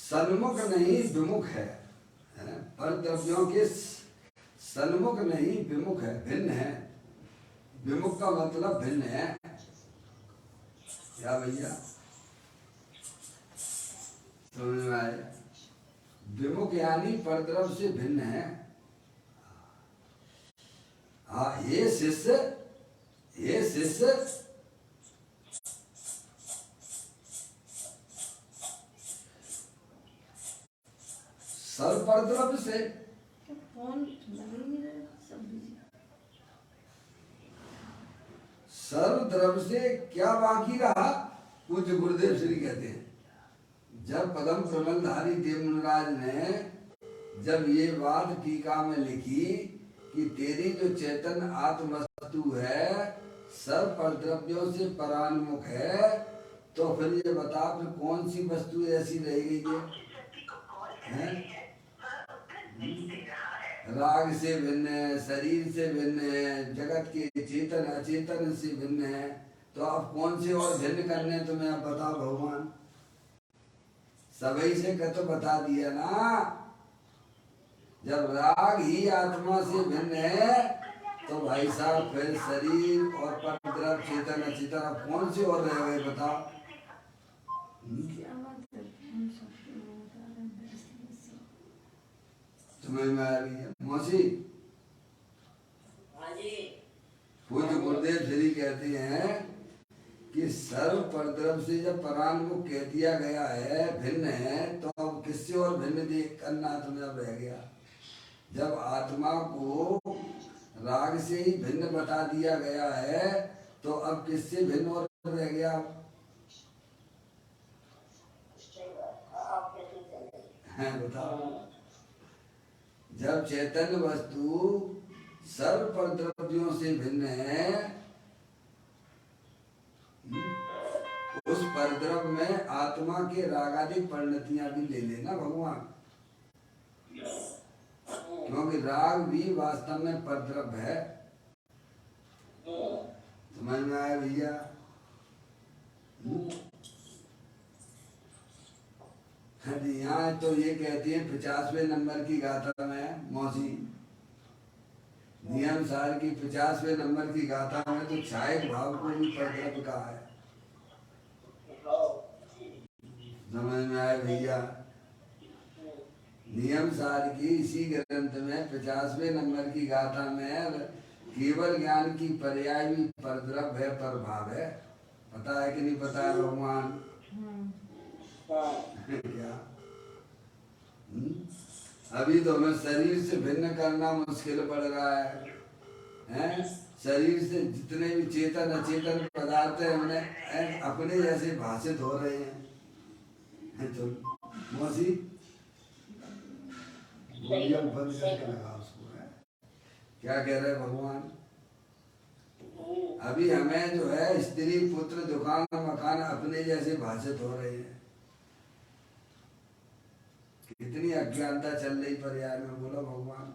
सन्मुख नहीं विमुख है, पर द्रव्यों के सन्मुख नहीं विमुख है, भिन्न है। विमुख का मतलब भिन्न है। क्या भैया समझ में आए? विमुख यानी परद्रव्य से भिन्न है। हाँ, ये शिष्य सर्वपरद्रव्य से सर्वद्रव्य से क्या बाकी रहा? पूज्य गुरुदेव श्री कहते हैं, जब पदम प्रबंधधारी देवराज ने जब ये बात टीका में लिखी कि तेरी जो चेतन आत्म वस्तु है सब परद्रव्यों से परान्मुख है, तो फिर ये बता फिर कौन सी वस्तु ऐसी रहेगी ये राग से भिन्न है, शरीर से भिन्न है, जगत के चेतन अचेतन से भिन्न है, तो आप कौन से और भिन्न करने तुम्हें आप बताओ भगवान? सभी से तो बता दिया ना। जब राग ही आत्मा से भिन्न है तो भाई साहब फिर शरीर और परद्रव्य चेतन अचेतन आप कौन से और रह गए बताओ? समझ में आ रही है मौसी? पूज्य गुरुदेव श्री कहते हैं कि सर्व परद्रव्य से जब परान्मुख कह दिया गया है, भिन्न है, तो अब किससे और भिन्न देख करना तुम्हें अब रह गया? जब आत्मा को राग से ही भिन्न बता दिया गया है, तो अब किससे भिन्न और रह गया? है बताओ। जब चैतन्य वस्तु सर्व परद्रव्यों से भिन्न है, उस परद्रव्य में आत्मा के रागादिक परिणतियां भी ले लेना भगवान, क्योंकि राग भी वास्तव में परद्रव्य है। समझ में आया भैया? यहाँ तो ये कहती है 50वें नंबर की गाथा में मौसी, नियम सार की 50वें नंबर की गाथा में तो छायक भाव को भी परद्रव कहा है। समझ में आए भैया? नियम सार की इसी ग्रंथ में 50वें नंबर की गाथा में केवल ज्ञान की पर्याय भी परद्रव है, प्रभाव है। पता है कि नहीं पता है भगवान? क्या अभी तो हमें शरीर से भिन्न करना मुश्किल पड़ रहा है? शरीर से जितने भी चेतन अचेतन पदार्थ है उन्हें अपने जैसे भाषित हो रहे हैं। तो मौसी बंद करके लगा उसको। है क्या कह रहे भगवान? अभी हमें जो है स्त्री पुत्र दुकान मकान अपने जैसे भाषित हो रहे हैं। कितनी अज्ञानता चल रही पर्याय में, बोलो भगवान।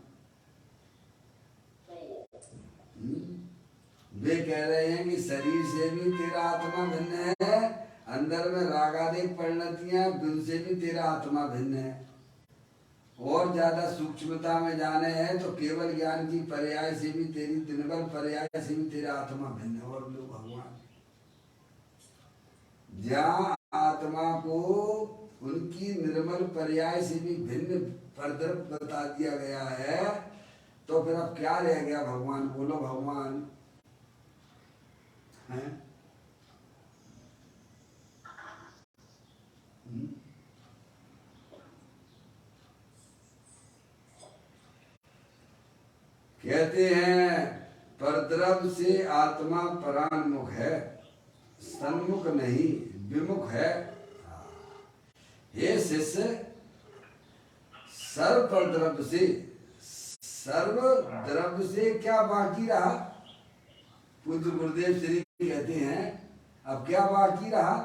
वे कह रहे हैं कि शरीर से भी तेरा आत्मा भिन्न है, अंदर में रागादिक परिणतियां उनसे भी तेरा आत्मा भिन्न है, और ज्यादा सूक्ष्मता में जाने हैं तो केवल ज्ञान की पर्याय से भी तेरी दिनभर पर्याय से भी तेरा आत्मा भिन्न है। और लो भगवान, जहाँ आत्मा को उनकी निर्मल पर्याय से भी भिन्न परद्रव बता दिया गया है, तो फिर अब क्या रह गया भगवान? बोलो भगवान। है कहते हैं परद्रव से आत्मा परान्मुख है, सन्मुख नहीं, विमुख है। हे शिष्य, सर्व परद्रव से, सर्व द्रव्य से क्या बाकी रहा? पूज्य गुरुदेव श्री कहते हैं अब क्या बाकी रहा?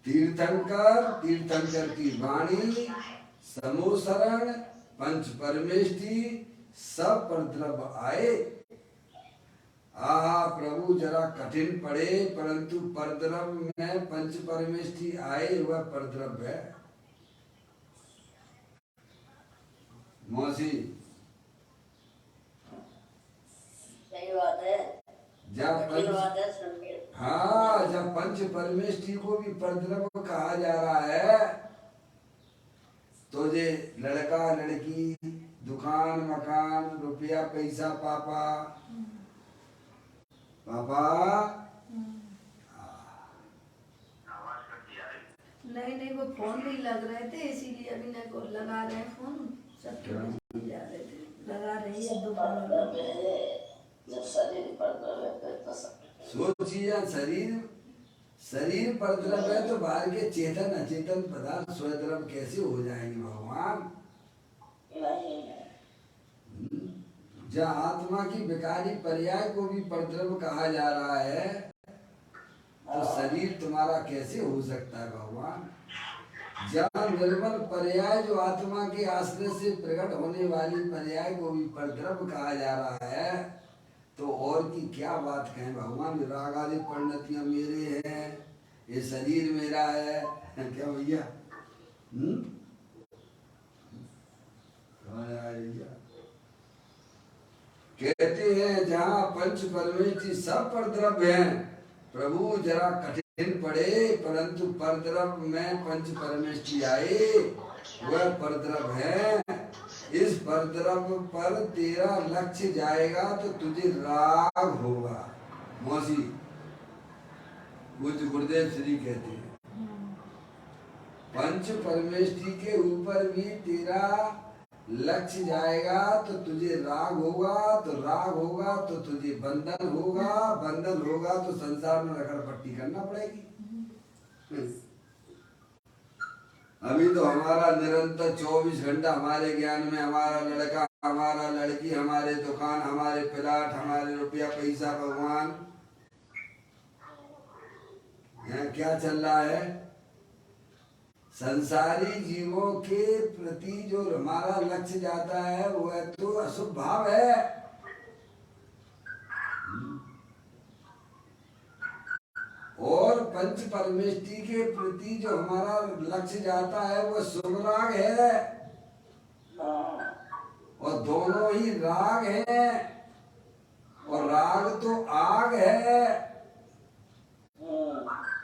तीर्थंकर की वाणी, समोसरण, पंच परमेष्टि सब परद्रव आए। प्रभु जरा कठिन पड़े, परंतु परद्रव में पंच परमेष्टि आए, वह परद्रव है। मौसी सही बात है। जब पंच परमेष्टि को भी परद्रव कहा जा रहा है, तो ये लड़का लड़की, दुकान मकान, रुपया पैसा, पापा नहीं वो फोन नहीं लग रहे थे, इसीलिए अभी ना को लगा रहे हैं फोन। सब जा रहे थे, लगा रही है दोपहर में। जब शरीर परद्रव है तो सोचिए, शरीर परद्रव है तो बाहर के चेतन अचेतन पदार्थ स्वद्रव कैसे हो जाएंगे भगवान? जहाँ आत्मा की विकारी पर्याय को भी परद्रव कहा जा रहा है, तो शरीर तुम्हारा कैसे हो सकता है भगवान? जहाँ निर्मल पर्याय जो आत्मा के आश्रय से प्रकट होने वाली पर्याय को भी परद्रव कहा जा रहा है, तो और की क्या बात कहें भगवान? राग आदि परिणतियां मेरे हैं, ये शरीर मेरा है, क्या भैया? कहते हैं जहाँ पंच परमेष्टि सब परद्रव हैं, प्रभु जरा कठिन पड़े, परंतु परद्रव में पंच परमेष्टि आए, वह परद्रव है। इस परद्रव पर तेरा लक्ष्य जाएगा तो तुझे राग होगा। मौसी पूज्य गुरुदेव श्री कहते हैं पंच परमेष्टि के ऊपर भी तेरा लक्ष्य जाएगा तो तुझे राग होगा, तो राग होगा तो तुझे बंधन होगा, बंधन होगा तो संसार में रगड़ पट्टी करना पड़ेगी। अभी तो हमारा निरंतर 24 घंटा हमारे ज्ञान में हमारा लड़का, हमारा लड़की, हमारे दुकान, हमारे प्लाट, हमारे रुपया पैसा, भगवान क्या चल रहा है? संसारी जीवों के प्रति जो हमारा लक्ष्य जाता है वह तो अशुभ भाव है। और पंच परमेष्टि के प्रति जो हमारा लक्ष्य जाता है वह शुभ राग है। और दोनों ही राग हैं, और राग तो आग है।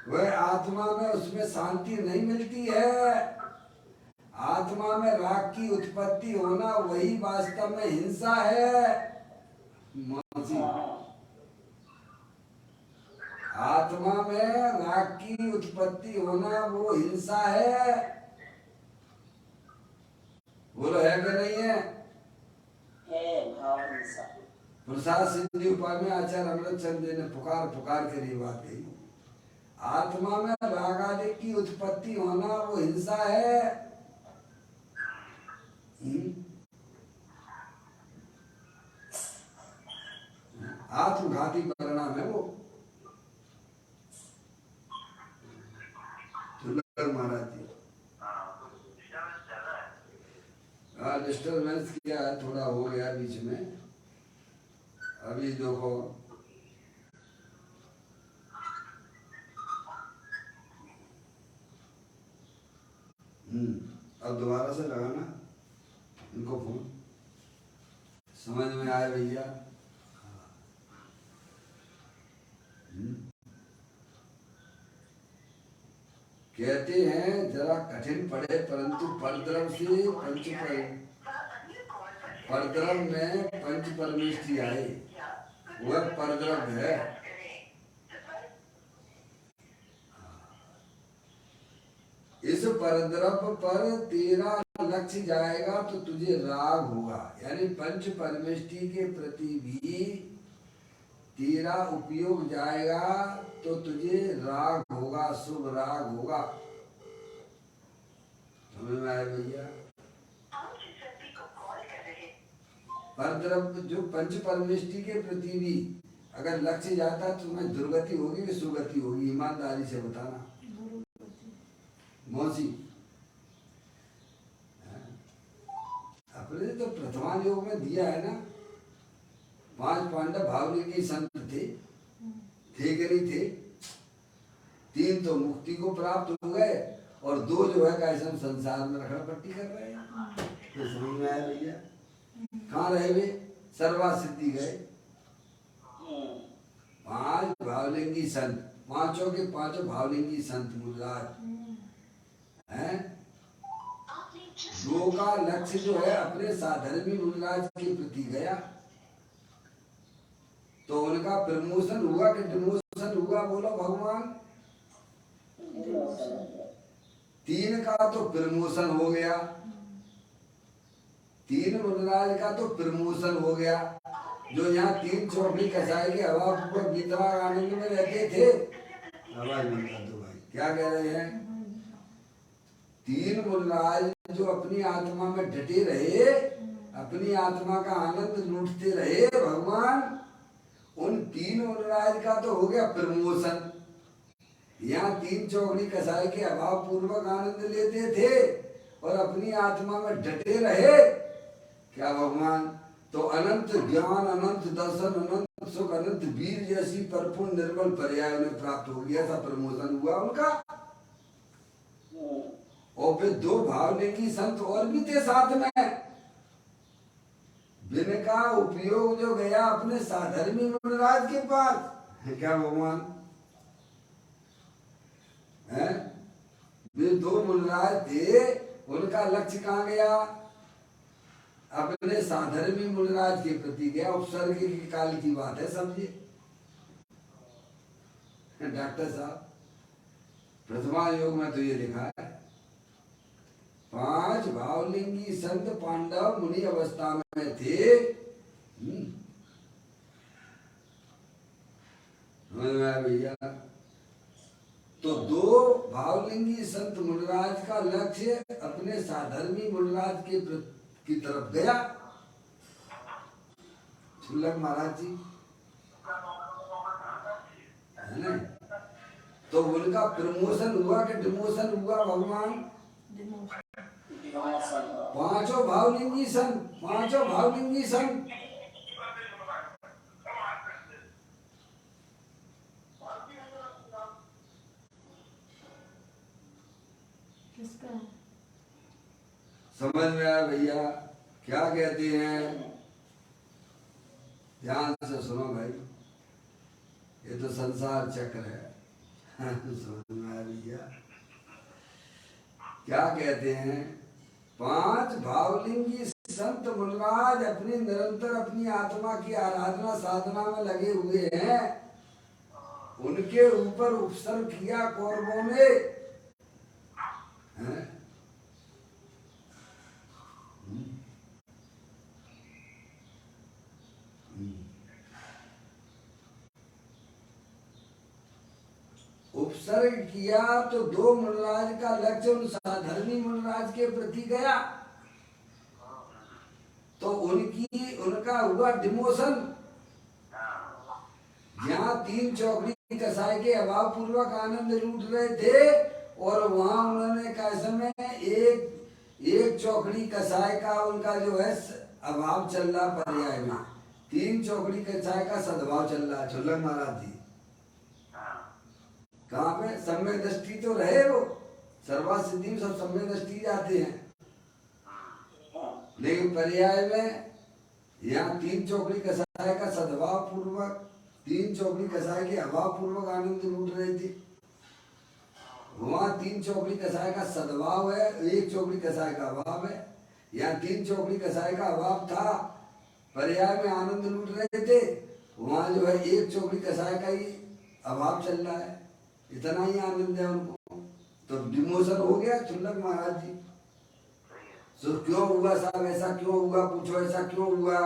वह आत्मा में उसमें शांति नहीं मिलती है। आत्मा में राग की उत्पत्ति होना वही वास्तव में हिंसा है। आत्मा में राग की उत्पत्ति होना वो हिंसा है। बोलो है कि नहीं है? भाव हिंसा। प्रसाद सिद्धि उपाय में आचार्य अमृत चंद्र ने पुकार पुकार कर ये बात कही। आत्मा में राग आदि की उत्पत्ति होना वो हिंसा है। आत्मघाती परिणाम है वो। महाराज जी डिस्टर्बेंस क्या है, थोड़ा हो गया बीच में। अभी देखो अब दोबारा से लगाना इनको फोन। समझ में आए भैया? कहते हैं जरा कठिन पड़े परंतु परद्रव से परद्रव में पंच परमेष्टि आए, वह परद्रव है। इस परद्रव पर तेरा लक्ष्य जाएगा तो तुझे राग होगा, यानी पंच परमेष्टि के प्रति भी तेरा उपयोग जाएगा तो तुझे राग होगा, शुभ राग होगा। समझ में आया भैया? परद्रव जो पंच परमेष्टि के प्रति भी अगर लक्ष्य जाता तो तुम्हें दुर्गति होगी कि सुगति होगी? ईमानदारी से बताना मौसी। अपने तो प्रथमान योग में दिया है ना, 5 पांडव भावलिंगी संत थे कि नहीं थे? 3 तो मुक्ति को प्राप्त हो गए और 2 जो है कैसे संसार में रखड़ पट्टी कर रहे हैं। तो समझ में आया भैया? कहाँ रहे वे? सर्वा सिद्धि गए। 5 भावलिंगी संत, 5 के 5 भावलिंगी संत मुराद हैं। 2 का लक्ष्य जो है अपने साधर्मी मुनिराज के प्रति गया तो उनका प्रमोशन हुआ कि डिमोशन हुआ? बोलो भगवान। 3 का तो प्रमोशन हो गया, 3 मुनिराज का तो प्रमोशन हो गया। जो यहाँ 3 चौकड़ी कसाई के हवा पूर्वक गीतवाग आनंद में रहते थे। आवाज बंद कर दो भाई, क्या कह रहे हैं? 3 मुनिराज जो अपनी आत्मा में डटे रहे, अपनी आत्मा का आनंद लूटते रहे भगवान, उन 3 मुनिराज का तो हो गया प्रमोशन। यहाँ 3 चौकड़ी कसाई के अभाव पूर्वक आनंद लेते थे और अपनी आत्मा में डटे रहे क्या भगवान? तो अनंत ज्ञान, अनंत दर्शन, अनंत सुख, अनंत वीर जैसी परिपूर्ण निर्मल पर्याय उन्हें प्राप्त हो गया था। प्रमोशन हुआ उनका। और फिर 2 भावलिंगी संत और भी थे साथ में, जिनका उपयोग जो गया अपने साधर्मी मुनिराज के पास। क्या भगवान है? वे 2 मुनिराज थे, उनका लक्ष्य कहाँ गया? अपने साधर्मी मुनिराज के प्रति गया। उपसर्ग के काल की बात है, समझिए डॉक्टर साहब। प्रथमा योग में तो ये लिखा है 5 भावलिंगी संत पांडव मुनि अवस्था में थे। भैया तो 2 भावलिंगी संत मुनिराज का लक्ष्य अपने साधर्मी मुनिराज की तरफ गया। छुल्लक महाराज जी है ना? तो उनका प्रमोशन हुआ कि डिमोशन हुआ भगवान? 5 भावलिंगी संत, 5 भावलिंगी संत। समझ में आया भैया? क्या कहते हैं, ध्यान से सुनो भाई, ये तो संसार चक्र है। समझ में आ रही है? क्या कहते हैं, 5 भावलिंगी संत मुनराज अपने निरंतर अपनी आत्मा की आराधना साधना में लगे हुए हैं। उनके ऊपर उपसर्ग किया कौरवों ने, हैं? उपसर्ग किया तो 2 मुनराज का लक्ष्य उन साधर्मी मुनराज के प्रति गया, तो उनका हुआ डिमोशन। जहाँ 3 चौकड़ी कसाई के अभाव पूर्वक आनंद लूट रहे थे, और वहां उन्होंने कैसे में एक चौकड़ी कसाई का उनका जो है अभाव चल रहा, पर्याय में 3 चौकड़ी कसाई का सद्भाव चल रहा। छुल्लक महाराज जी कहाँ पे सम्यक दृष्टि तो रहे, वो सर्वा सिद्धि में सब सम्यक दृष्टि जाते हैं, लेकिन पर्याय में यहाँ 3 चौकड़ी कसाई का सद्भाव पूर्वक, 3 चौकड़ी कसाई के अभाव पूर्वक आनंद लूट रहे थे। वहाँ 3 चौकड़ी कसाई का सद्भाव है, 1 चौकड़ी कसाई का अभाव है। यहाँ 3 चौकड़ी कसाई का अभाव था, पर्याय में आनंद लूट रहे थे, वहाँ जो है 1 चौकड़ी कसाई का ही अभाव चल रहा है। इतना ही आनंद है उनको, तो डिमोशन हो गया। छुल्लक महाराज जी तो क्यों हुआ साहब, ऐसा क्यों हुआ, पूछो ऐसा क्यों हुआ?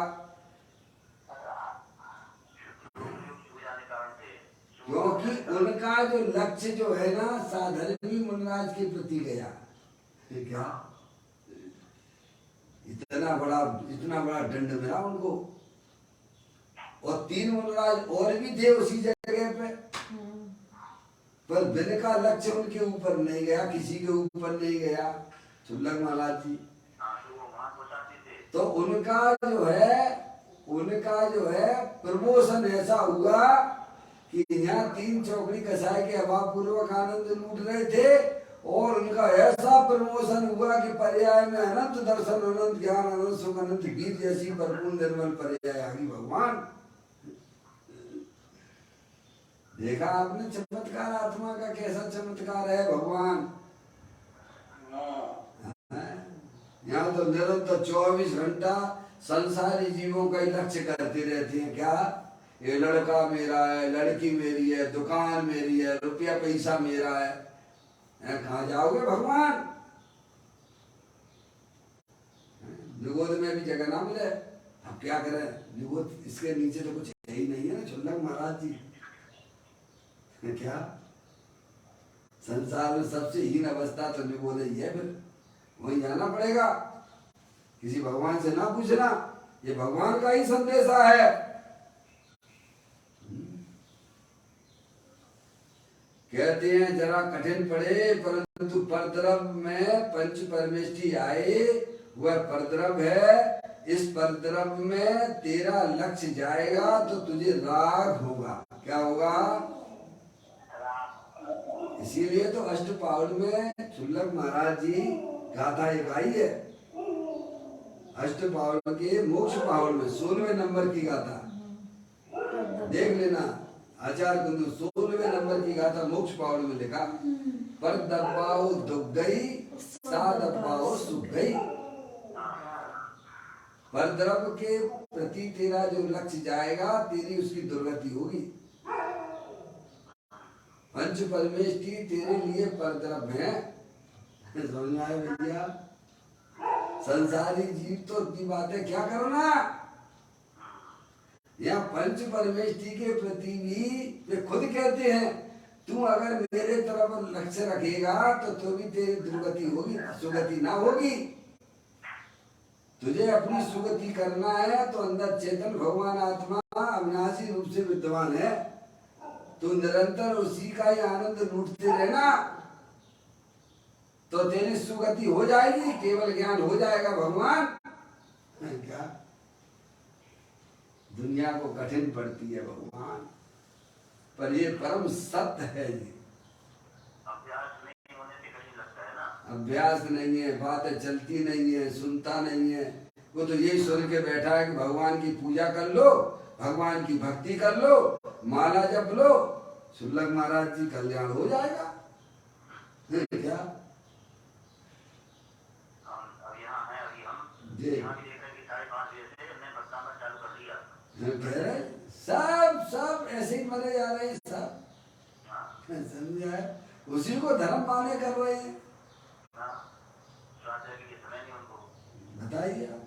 क्योंकि उनका जो लक्ष्य जो है ना साधर्मी मुनराज के प्रति गया। क्या इतना बड़ा दंड मिला उनको, और 3 मुनराज और भी थे उसी जगह पे, पर दिन का लक्ष्य उनके ऊपर नहीं गया, किसी के ऊपर नहीं गया। छुल्लक महाराज जी तो उनका जो है प्रमोशन ऐसा हुआ कि यहाँ 3 चौकड़ी कसाई के अभाव पूर्वक आनंद लूट रहे थे, और उनका ऐसा प्रमोशन हुआ कि पर्याय में अनंत दर्शन, अनंत ज्ञान, अनंत सुख, अनंत गीत जैसी भरपूर निर्मल पर्याय आ गई। भगवान देखा आपने चमत्कार, आत्मा का कैसा चमत्कार है भगवान। यहाँ तो निरंतर 24 घंटा संसारी जीवों का ही लक्ष्य करते रहते हैं। क्या ये लड़का मेरा है, लड़की मेरी है, दुकान मेरी है, रुपया पैसा मेरा है। कहाँ जाओगे भगवान? निगोद में भी जगह ना मिले, अब क्या करें? निगोद इसके नीचे तो कुछ है ही नहीं है ना। छुल्लक महाराज जी क्या संसार में सबसे हीन अवस्था तो निगोद ही है, फिर वहीं जाना पड़ेगा। किसी भगवान से ना पूछना, ये भगवान का ही संदेशा है। कहते हैं जरा कठिन पड़े, परंतु परद्रव में पंच परमेष्टि आए, वह परद्रव है। इस परद्रव में तेरा लक्ष्य जाएगा तो तुझे राग होगा। क्या होगा? इसीलिए तो अष्टपावड़ में छुल्लक महाराज जी गाथा एक आई है, अष्टपावड़ के मोक्ष पावड़ में 16वें नंबर की गाथा देख लेना। आचार्य बिंदु 16वें नंबर की गाथा मोक्ष पावड़ में लिखा, पर दबाओ दुख गई, सा दबाओ सुख गई। परद्रव के प्रति तेरा जो लक्ष्य जाएगा, तेरी उसकी दुर्गति होगी। पंच परमेष्टि तेरे लिए परद्रव है। समझ में आए भैया? संसारी जीव तो इतनी बातें क्या करो ना, यहाँ पंच परमेष्टि के प्रति भी वे खुद कहते हैं, तू अगर मेरे तरफ लक्ष्य रखेगा तो भी तेरी दुर्गति होगी, सुगति ना होगी। तुझे अपनी सुगति करना है तो अंदर चेतन भगवान आत्मा अविनाशी रूप से विद्यमान है, तू निरंतर उसी का ही आनंद लूटते रहना, तो तेरी सुगति हो जाएगी, केवल ज्ञान हो जाएगा। भगवान क्या दुनिया को कठिन पड़ती है भगवान, पर ये परम सत्य है। ये अभ्यास नहीं होने से कहीं लगता है ना, अभ्यास नहीं है, बातें चलती नहीं है, सुनता नहीं है, वो तो यही सुन के बैठा है कि भगवान की पूजा कर लो, भगवान की भक्ति कर लो, माला जप लो, शुल्लक महाराज जी कल्याण हो जाएगा। क्या अब यहाँ है, अभी हम जी यहाँ भी देख रहे हैं कि 5:30 बजे से हमने भक्तामृत चालू कर दिया। कह रहे सब ऐसे ही मरे जा रहे हैं सब, हाँ समझा है? उसी को धर्म माने कर रहे हैं। हाँ, स्वास्थ्य के लिए समय नहीं उनको। बताइए आप।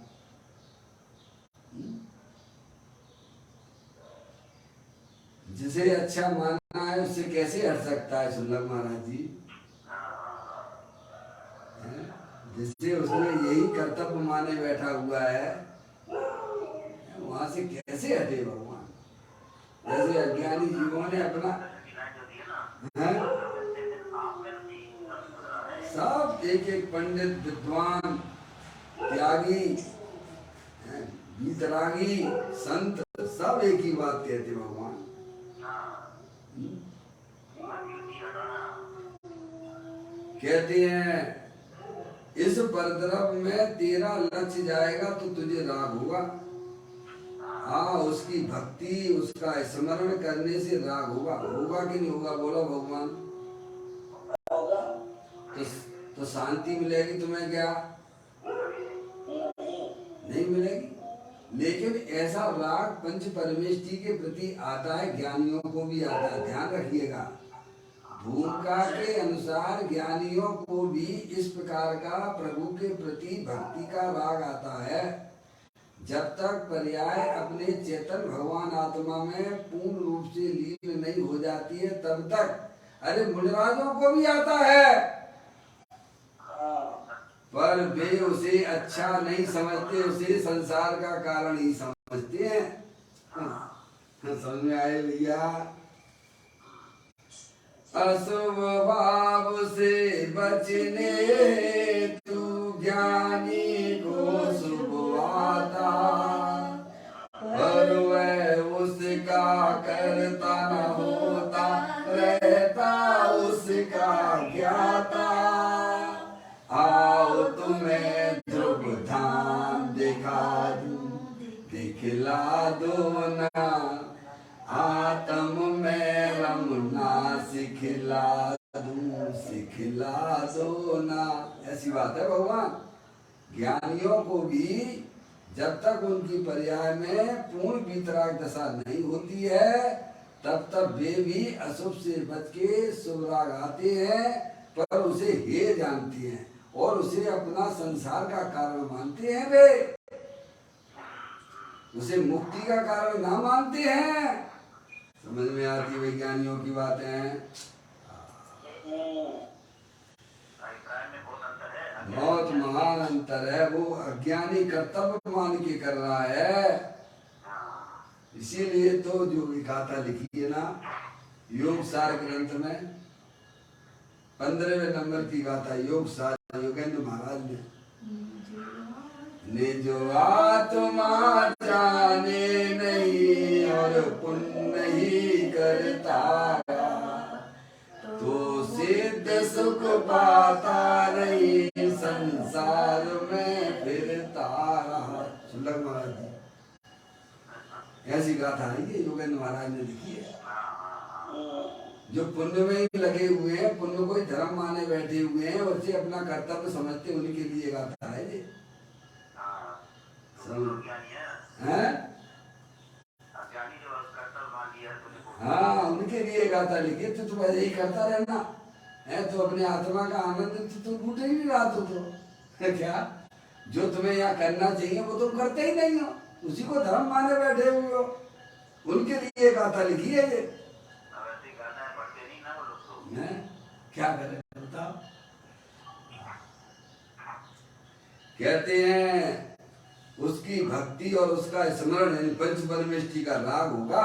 जिसे अच्छा मानना है उससे कैसे हट सकता है शुल्लक महाराज जी? हैं? जिससे उसने यही कर्तव्य माने बैठा हुआ है, वहां से कैसे हटे भगवान? जैसे अज्ञानी जीवों ने अपना हैं? सब एक एक पंडित, विद्वान, त्यागी, हैं? वीतरागी, संत, सब एक ही बात कहते भगवान। कहते हैं इस परद्रव में तेरा लक्ष्य जाएगा तो तुझे राग होगा। हाँ, उसकी भक्ति, उसका स्मरण करने से राग होगा। होगा कि नहीं होगा? बोलो भगवान। तो शांति मिलेगी तुम्हें क्या? नहीं मिलेगी। लेकिन ऐसा राग पंच परमेष्टि के प्रति आता है, ज्ञानियों को भी आता है। ध्यान रखिएगा, भूमिका के अनुसार ज्ञानियों को भी इस प्रकार का प्रभु के प्रति भक्ति का राग आता है। जब तक पर्याय अपने चेतन भगवान आत्मा में पूर्ण रूप से लीन नहीं हो जाती है तब तक। अरे मुनिराजों को भी आता है, पर वे उसे अच्छा नहीं समझते, उसे संसार का कारण ही समझते हैं। समझ में आए भैया? अशुभ भाव से बचने तू ज्ञानी को शुभ आता, पर वह उसका करता न होता, रहता उसका ज्ञाता। आओ तुम्हें ध्रुव धाम दिखा दूं, दिखला दो ना, आत्म में रमना सिखला दूं, सिखला दो ना। ऐसी बात है भगवान। ज्ञानियों को भी जब तक उनकी पर्याय में पूर्ण वितराग दशा नहीं होती है तब तक वे भी अशुभ से बच के शुभ राग आते हैं, पर उसे हे जानते हैं और उसे अपना संसार का कारण मानते हैं। वे उसे मुक्ति का कारण ना मानते हैं। समझ में आती वैज्ञानियों की बातें हैं। बहुत महान अंतर है। वो अज्ञानी कर्तव्य मान के कर रहा है। इसीलिए तो जो गाथा लिखी है ना योग सार ग्रंथ में 15वें नंबर की गाथा योग सार, योगेंद्र महाराज ने निज आत्मा जाने नहीं और पुण्य ही करता, तो सिद्ध सुख पाता नहीं संसार में फिरता रहा। शुल्लक महाराज जी ऐसी गाथा है ये योगेंद्र महाराज ने लिखी है। जो पुण्य में ही लगे हुए हैं, पुण्य को ही धर्म माने बैठे हुए हैं, उससे अपना कर्तव्य समझते उनके लिए गाथा है ये। हैं? हाँ, उनके लिए गाथा लिखी। तो तुम ऐसे ही करता रहना है तो अपने आत्मा का आनंद तो तुम लूट ही नहीं रहा। तो क्या जो तुम्हें यहाँ करना चाहिए वो तुम करते ही नहीं हो, उसी को धर्म माने बैठे हुए हो। उनके लिए गाथा लिखी है ये। क्या करें बताओ? कहते हैं उसकी भक्ति और उसका स्मरण पंच परमेष्टि का राग होगा।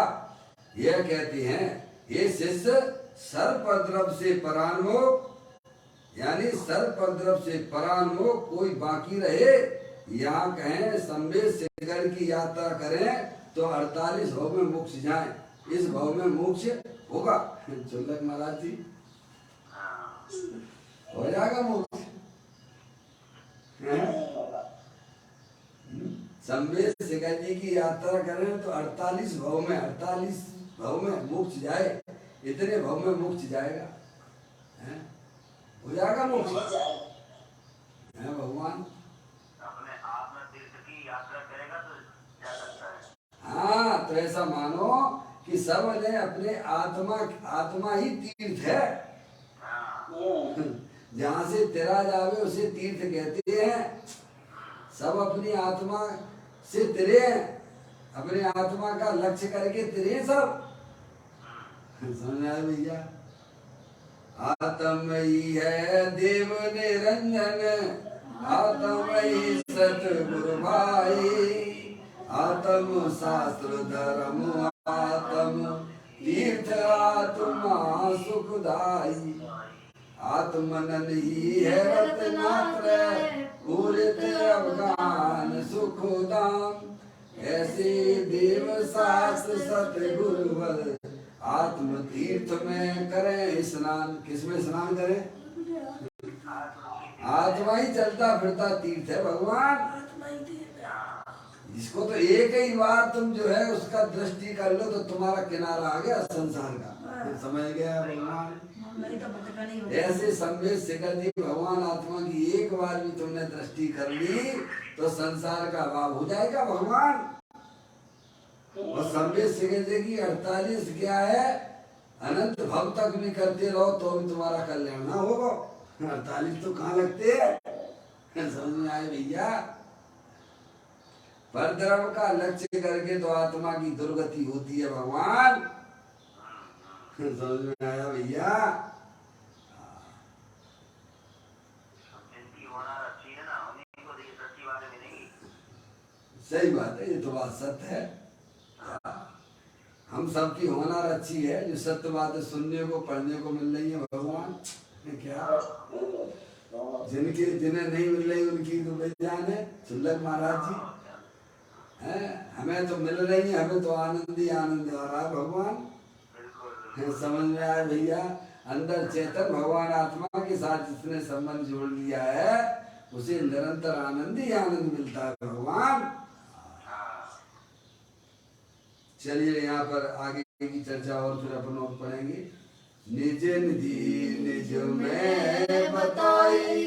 यह कहते हैं ये शिष्य सर्पद्रव से परान्मुख, यानी सर्पद्रव से परान्मुख कोई बाकी रहे। यहाँ कहें संवेद शिखर की यात्रा करें तो 48 भाव में मोक्ष जाए। इस भाव में मोक्ष होगा। शुल्लक महाराज जी हो जाएगा मोक्ष। संवेद शिखर जी की यात्रा करें तो 48 भव में मोक्ष जाए, इतने भव में मोक्ष जाएगा, हैं? हो जाएगा मोक्ष, है भगवान। अपने आत्म तीर्थ की यात्रा करेगा तो जा सकता है। हाँ, तो ऐसा मानो कि सब ने अपने आत्मा ही तीर्थ है। जहाँ से तेरा जावे उसे तीर्थ कहते हैं। सब अपनी आत्मा से तिरे हैं, अपने आत्मा का लक्ष्य करके तिरे हैं सब। समझ आए भैया? आत्मयी है देव निरंजन, आत्मयी सतगुरु भाई, आत्म शास्त्र धर्म आत्म तीर्थ आत्मा सुखदाई, आत्मनन ही है रत्नात्र पूरित अवगान सुखदाम, ऐसे देव शास्त्र सतगुरुवर आत्म तीर्थ में करें स्नान। किसमें स्नान करें? आत्मा ही चलता फिरता तीर्थ है भगवान। इसको तो एक ही बार तुम जो है उसका दृष्टि कर लो तो तुम्हारा किनारा आ गया संसार का, समझ गया भगवान। ऐसे संवेद शिखर जी भगवान आत्मा की एक बार भी तुमने दृष्टि कर ली तो संसार का अभाव हो जाएगा भगवान। और संवेद शिखर जी की 48 क्या है, अनंत भव तक भी करते रहो तो भी तुम्हारा कल्याण ना होगा। 48 तो कहाँ लगते हैं, समझ में आए भैया? परद्रव का लक्ष्य करके तो आत्मा की दुर्गति होती है भगवान। समझ में आया भैया? जिनकी होना अच्छी है ना, उन्हीं को ये सच्ची बातें मिलेंगी। सही बात है, ये तो बात सत्य है। हम सबकी होनार अच्छी है, जो सत्य बातें सुनने को पढ़ने को मिल रही है भगवान। क्या जिन्हें नहीं मिल रही उनकी तो बेजान है। सुल्लभ महाराज जी हैं, हमें तो मिल रही है, हमें तो आनंद ही आनंद आ रहा है भगवान। समझ में आया भैया? अंदर चेतन भगवान आत्मा के साथ जिसने संबंध जोड़ लिया है उसे निरंतर आनंद ही आनंद मिलता है भगवान। चलिए यहाँ पर आगे की चर्चा और फिर अपन और पढ़ेंगे। निज निधि निज में बताई,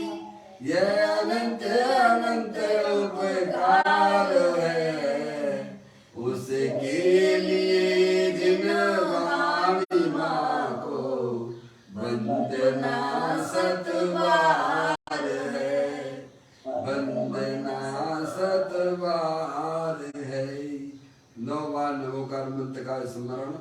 यह अनंत अनंत उपकार है, उसके लिए जिन वाणी माँ को वंदना सतबार है, वंदना सतबार है। 9 बार नमोकार मंत्र का स्मरण।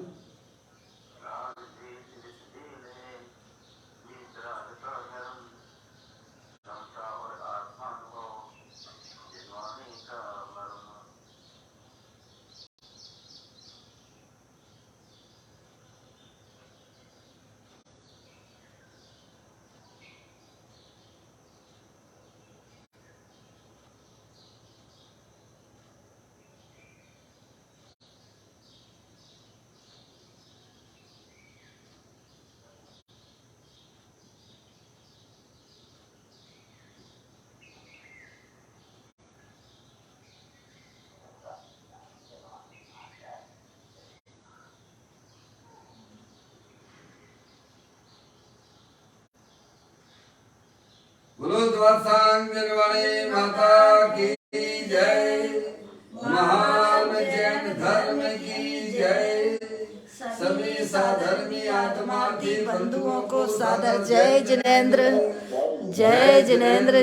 बोलो द्वारसांगनवाणी माता की जय, महान जैन धर्म की जय, सभी साधर्मी आत्मार्थी बंधुओं को सादर जय जिनेंद्र, जय जिनेंद्र।